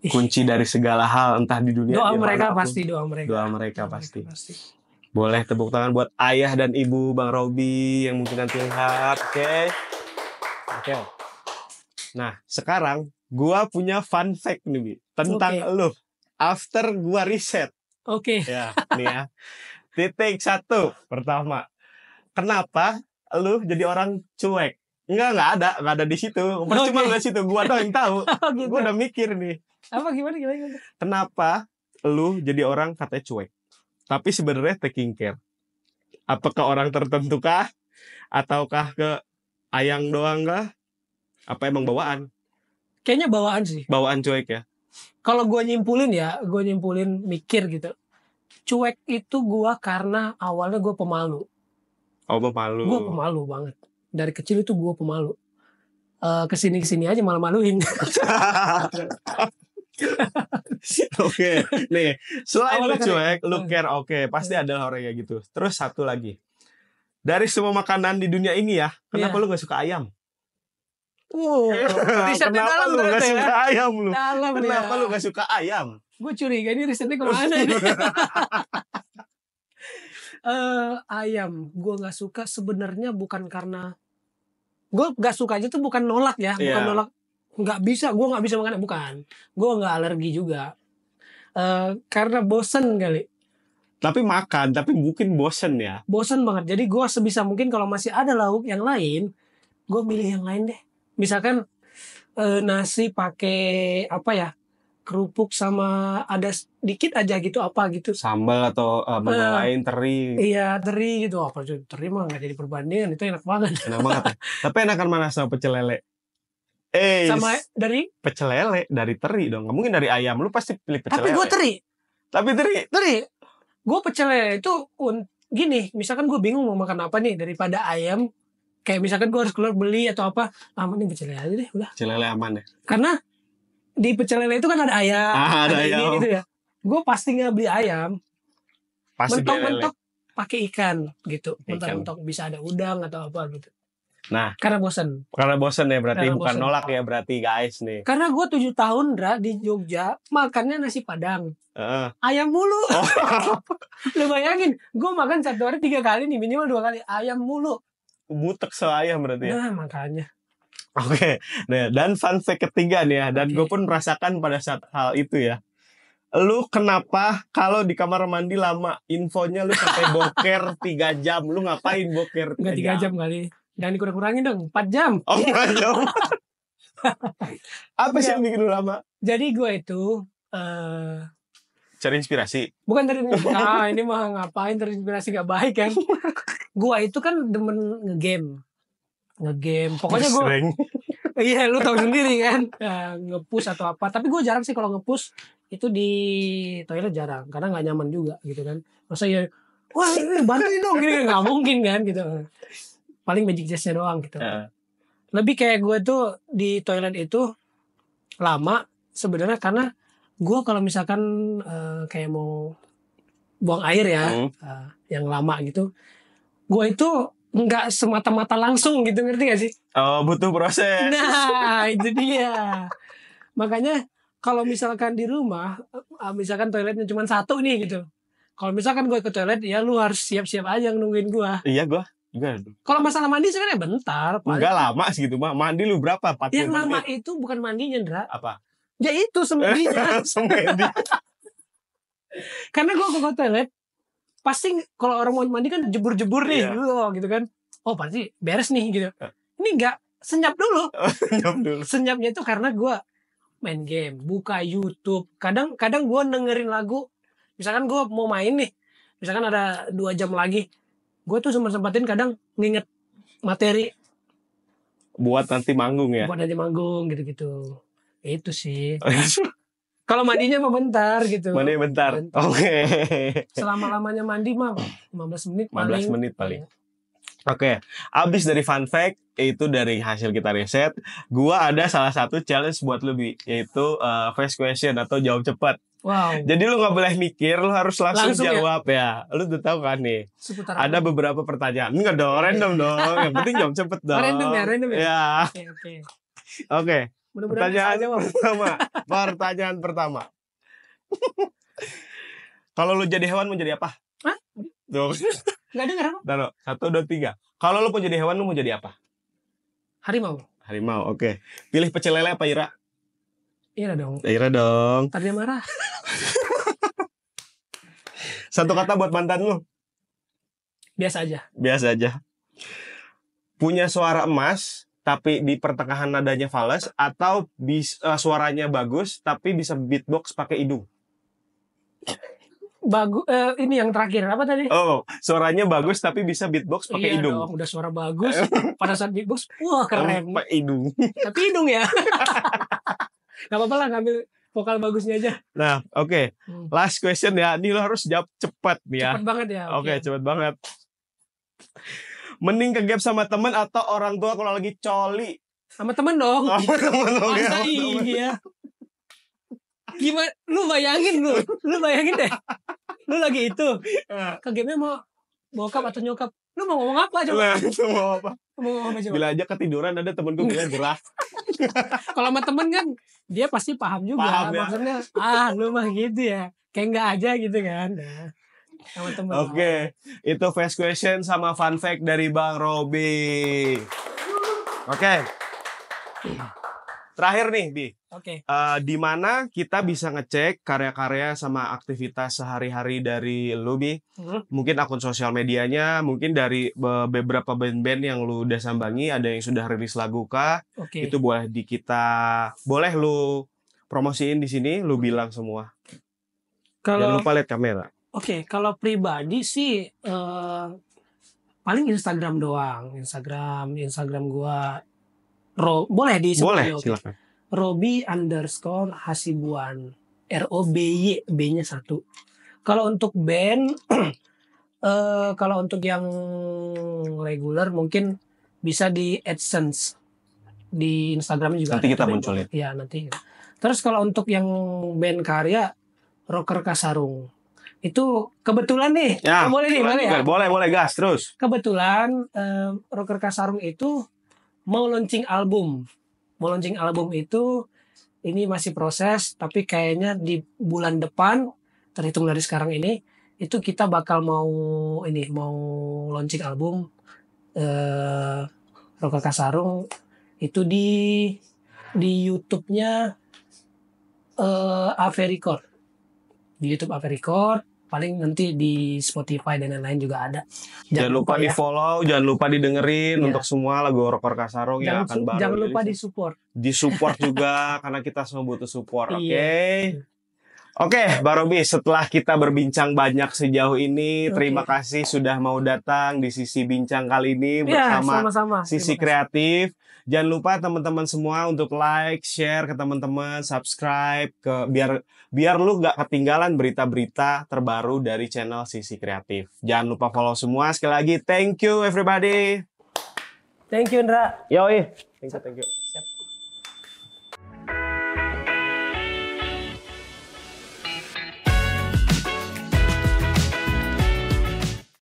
Speaker 2: kunci dari segala hal, entah di dunia.
Speaker 1: Doa mereka pasti, doa mereka
Speaker 2: pasti. Boleh tepuk tangan buat ayah dan ibu Bang Robi yang mungkin nanti lihat. Oke. Nah, sekarang gua punya fun fact nih, Bi, tentang lu. After gua riset. Ya, nih ya. Titik 1 pertama. Kenapa lu jadi orang cuek? Enggak ada di situ. Cuma di situ, gua doang yang tahu. Gitu. Gua udah mikir nih.
Speaker 1: Apa gimana?
Speaker 2: Kenapa lu jadi orang katanya cuek, tapi sebenarnya taking care? Apakah orang tertentu kah? Ataukah ke ayang doang kah? Apa emang bawaan?
Speaker 1: Kayaknya bawaan sih.
Speaker 2: Bawaan cuek ya.
Speaker 1: Kalau gue nyimpuling mikir gitu. Cuek itu gue karena awalnya gue pemalu.
Speaker 2: Oh, pemalu.
Speaker 1: Gue pemalu banget. Dari kecil itu gue pemalu. Kesini aja malah maluin.
Speaker 2: Oke, nih selain lu
Speaker 1: Awalnya kan-
Speaker 2: cuek, lu care, oke, pasti ada orang kayak gitu. Terus satu lagi, dari semua makanan di dunia ini ya, kenapa
Speaker 1: Iya.
Speaker 2: lu gak suka ayam?
Speaker 1: Risetnya
Speaker 2: Kenapa
Speaker 1: dalam
Speaker 2: lu gak
Speaker 1: ternyata ya.
Speaker 2: suka ayam lu?
Speaker 1: Dalam
Speaker 2: Kenapa
Speaker 1: ya.
Speaker 2: lu gak suka ayam?
Speaker 1: Gue curiga ini risetnya kemana ini. Ayam, gue nggak suka sebenarnya bukan karena gue nggak suka aja tuh bukan nolak ya, bukan
Speaker 2: Iya.
Speaker 1: nolak nggak bisa, gue nggak bisa makan, bukan, gue nggak alergi juga, karena bosen kali,
Speaker 2: Tapi makan, tapi mungkin bosen ya.
Speaker 1: bosen banget. Jadi gue sebisa mungkin kalau masih ada lauk yang lain, gue milih yang lain deh. Misalkan nasi pakai apa ya, kerupuk sama ada sedikit aja gitu apa gitu.
Speaker 2: Sambal atau menu lain, teri.
Speaker 1: Iya, teri gitu. Apa teri mah nggak jadi perbandingan, itu enak banget.
Speaker 2: Enak banget ya. Tapi enakan mana sama pecel lele?
Speaker 1: Sama dari
Speaker 2: pecel lele dari teri dong. Nggak mungkin dari ayam. Lu pasti pilih pecel
Speaker 1: tapi
Speaker 2: lele.
Speaker 1: gue teri.
Speaker 2: Tapi teri.
Speaker 1: Gue pecel lele itu gini, misalkan gue bingung mau makan apa nih daripada ayam, kayak misalkan gue harus keluar beli atau apa, mending pecel lele aja deh udah.
Speaker 2: Pecel lele aman ya.
Speaker 1: Karena di pecel lele itu kan ada ayam,
Speaker 2: ada
Speaker 1: ini
Speaker 2: ayam.
Speaker 1: gitu ya. Gue pasti nggak beli ayam,
Speaker 2: Pasti beli lele.
Speaker 1: mentok-mentok pakai ikan gitu,
Speaker 2: Ikan.
Speaker 1: mentok-mentok bisa ada udang atau apa gitu.
Speaker 2: Nah,
Speaker 1: Karena bosan.
Speaker 2: karena bosen ya berarti,
Speaker 1: Karena
Speaker 2: bukan
Speaker 1: bosen.
Speaker 2: nolak ya berarti guys nih.
Speaker 1: Karena gue 7 tahun di Jogja makannya nasi Padang,
Speaker 2: Heeh.
Speaker 1: ayam mulu.
Speaker 2: Oh.
Speaker 1: Lu bayangin, gue makan satu hari 3 kali nih, minimal 2 kali ayam mulu.
Speaker 2: Butek ayam berarti ya.
Speaker 1: Nah makanya.
Speaker 2: Oke. Nah, dan fun fact ketiga nih ya, dan
Speaker 1: Oke.
Speaker 2: gue pun merasakan pada saat hal itu ya. Lu kenapa kalau di kamar mandi lama, infonya lu sampai boker 3 jam, lu ngapain boker 3
Speaker 1: Enggak 3 jam kali. Jangan dikurang-kurangin dong, 4 jam.
Speaker 2: Oh, 4 jam. Apa sih yang bikin lu lama?
Speaker 1: Jadi gue itu
Speaker 2: Cari inspirasi.
Speaker 1: bukan ini mah ngapain terinspirasi gak baik kan. Gue itu kan demen ngegame. Pokoknya gue
Speaker 2: Sering.
Speaker 1: iya lu tahu sendiri kan. Nge-push atau apa. Tapi gue jarang sih kalau nge-push itu di toilet, jarang karena nggak nyaman juga gitu kan. Masa ya wah ini bantuin dong gini, nggak mungkin kan gitu. Paling magic jas-nya doang gitu. Lebih kayak gue tuh di toilet itu lama sebenarnya karena gue kalau misalkan kayak mau buang air ya yang lama gitu, gue itu nggak semata-mata langsung gitu, ngerti gak sih?
Speaker 2: Oh, butuh proses.
Speaker 1: Nah itu dia. Makanya kalau misalkan di rumah, misalkan toiletnya cuma satu nih gitu, kalau misalkan gue ke toilet ya lu harus siap-siap aja nungguin gue.
Speaker 2: Iya gue. Enggak.
Speaker 1: Kalau masalah mandi sebenarnya bentar.
Speaker 2: Enggak lama segitu mah. Mandi lu berapa? 40
Speaker 1: Yang lama
Speaker 2: menit.
Speaker 1: itu bukan mandinya, Ndra.
Speaker 2: Apa?
Speaker 1: Ya itu semedinya.
Speaker 2: Semedi.
Speaker 1: Karena gue ke toilet pasti kalau orang mau mandi kan jebur-jebur nih, gitu kan. Oh pasti beres nih gitu. Ini enggak, senyap dulu. Senyapnya itu karena gue main game, buka YouTube. Kadang gue dengerin lagu. Misalkan gue mau main nih, misalkan ada 2 jam lagi, gue tuh sempat-sempatin kadang nginget materi
Speaker 2: buat nanti manggung ya.
Speaker 1: Buat nanti manggung gitu-gitu. Itu sih. Kalau mandinya mah bentar gitu.
Speaker 2: Mandi bentar. Oke.
Speaker 1: Selama-lamanya mandi mah 15 menit
Speaker 2: 15 menit paling. Oke. Abis dari fun fact, itu dari hasil kita riset, gua ada salah satu challenge buat lu, Bi, yaitu fast question atau jawab cepat.
Speaker 1: Wow.
Speaker 2: Jadi lu nggak boleh mikir, lu harus langsung
Speaker 1: ya?
Speaker 2: jawab ya. Lu udah tahu kan nih.
Speaker 1: Seputar
Speaker 2: ada beberapa pertanyaan. Enggak dong, random dong. Yang penting jawab cepet dong.
Speaker 1: Random ya.
Speaker 2: Ya. Oke.
Speaker 1: Mudah-mudahan
Speaker 2: Pertanyaan pertama. Kalau lu jadi hewan mau jadi apa?
Speaker 1: Hah?
Speaker 2: Tuh.
Speaker 1: Nggak dengar apa?
Speaker 2: 1, 2, 3. Kalau lu mau jadi hewan, lu mau jadi apa?
Speaker 1: Harimau.
Speaker 2: Harimau, oke. Pilih pecel lele apa Ira?
Speaker 1: Ira dong.
Speaker 2: Ira dong.
Speaker 1: Tadi dia marah.
Speaker 2: Satu kata buat mantan lu.
Speaker 1: Biasa aja.
Speaker 2: Biasa aja. Punya suara emas, tapi di pertengahan nadanya fals, atau suaranya bagus, tapi bisa beatbox pakai hidung.
Speaker 1: Bagus. Ini yang terakhir apa tadi?
Speaker 2: Oh, suaranya bagus tapi bisa beatbox pakai hidung.
Speaker 1: Dong, udah suara bagus. Pada saat beatbox, wah keren.
Speaker 2: Pakai hidung.
Speaker 1: Tapi hidung ya. Gak apa-apa lah ngambil vokal bagusnya aja.
Speaker 2: Nah, oke. Last question ya. Ini lo harus jawab cepat nih ya.
Speaker 1: Cepat banget ya.
Speaker 2: Oke, cepat banget. Mending ke gap sama temen atau orang tua kalau lagi coli?
Speaker 1: Sama temen dong.
Speaker 2: Sama temen dong ya.
Speaker 1: Masa iya. Gimana? Lu bayangin deh. Lu lagi itu. Ke game-nya mau bokap atau nyokap. Lu mau ngomong apa coba?
Speaker 2: Nah, itu mau apa?
Speaker 1: Mau ngomong apa coba?
Speaker 2: Bila aja ketiduran ada temen gue bilang gerah.
Speaker 1: Kalau sama temen kan dia pasti paham juga.
Speaker 2: Paham, ya?
Speaker 1: Maksudnya lu mah gitu ya. Kayak enggak aja gitu kan. Nah, sama temen.
Speaker 2: Oke, itu fast question sama fun fact dari Bang Robi. Oke. Terakhir nih, Bi.
Speaker 1: Oke.
Speaker 2: Di mana kita bisa ngecek karya-karya sama aktivitas sehari-hari dari lu, Bi? Mungkin akun sosial medianya, mungkin dari beberapa band-band yang lu udah sambangi, ada yang sudah rilis lagu kah?
Speaker 1: Oke.
Speaker 2: Itu boleh lu promosiin di sini, lu bilang semua. Jangan lupa lihat kamera.
Speaker 1: Oke, kalau pribadi sih paling Instagram doang. Instagram gua boleh disebut.
Speaker 2: Boleh, silakan.
Speaker 1: Robi_Hasibuan. ROBY, B-nya 1. Kalau untuk band, kalau untuk yang reguler mungkin bisa di AdSense. Di Instagram juga.
Speaker 2: Nanti kita munculin.
Speaker 1: Iya, nanti. Terus kalau untuk yang band karya, Rocker Kasarung. Itu kebetulan nih.
Speaker 2: Ya,
Speaker 1: boleh ya?
Speaker 2: Boleh gas, terus.
Speaker 1: Kebetulan Rocker Kasarung itu mau launching album. Itu ini masih proses, tapi kayaknya di bulan depan, terhitung dari sekarang ini, itu kita bakal mau launching album Rocker Kasarung itu di YouTube-nya Ave Record. Di YouTube Ave Record, paling nanti di Spotify dan lain-lain juga ada.
Speaker 2: Jangan lupa di follow, jangan lupa didengerin untuk semua lagu Rocker Kasarung yang akan baru.
Speaker 1: Jangan lupa di support.
Speaker 2: Di support juga karena kita semua butuh support. Oke, Bang Robi, setelah kita berbincang banyak sejauh ini, terima kasih sudah mau datang di Sisi Bincang kali ini bersama Sisi Kreatif. Jangan lupa teman-teman semua untuk like, share ke teman-teman, subscribe biar lu gak ketinggalan berita-berita terbaru dari channel Sisi Kreatif. Jangan lupa follow semua. Sekali lagi, thank you everybody.
Speaker 1: Thank you, Indra.
Speaker 2: Yoi. Thank you.
Speaker 1: Siap.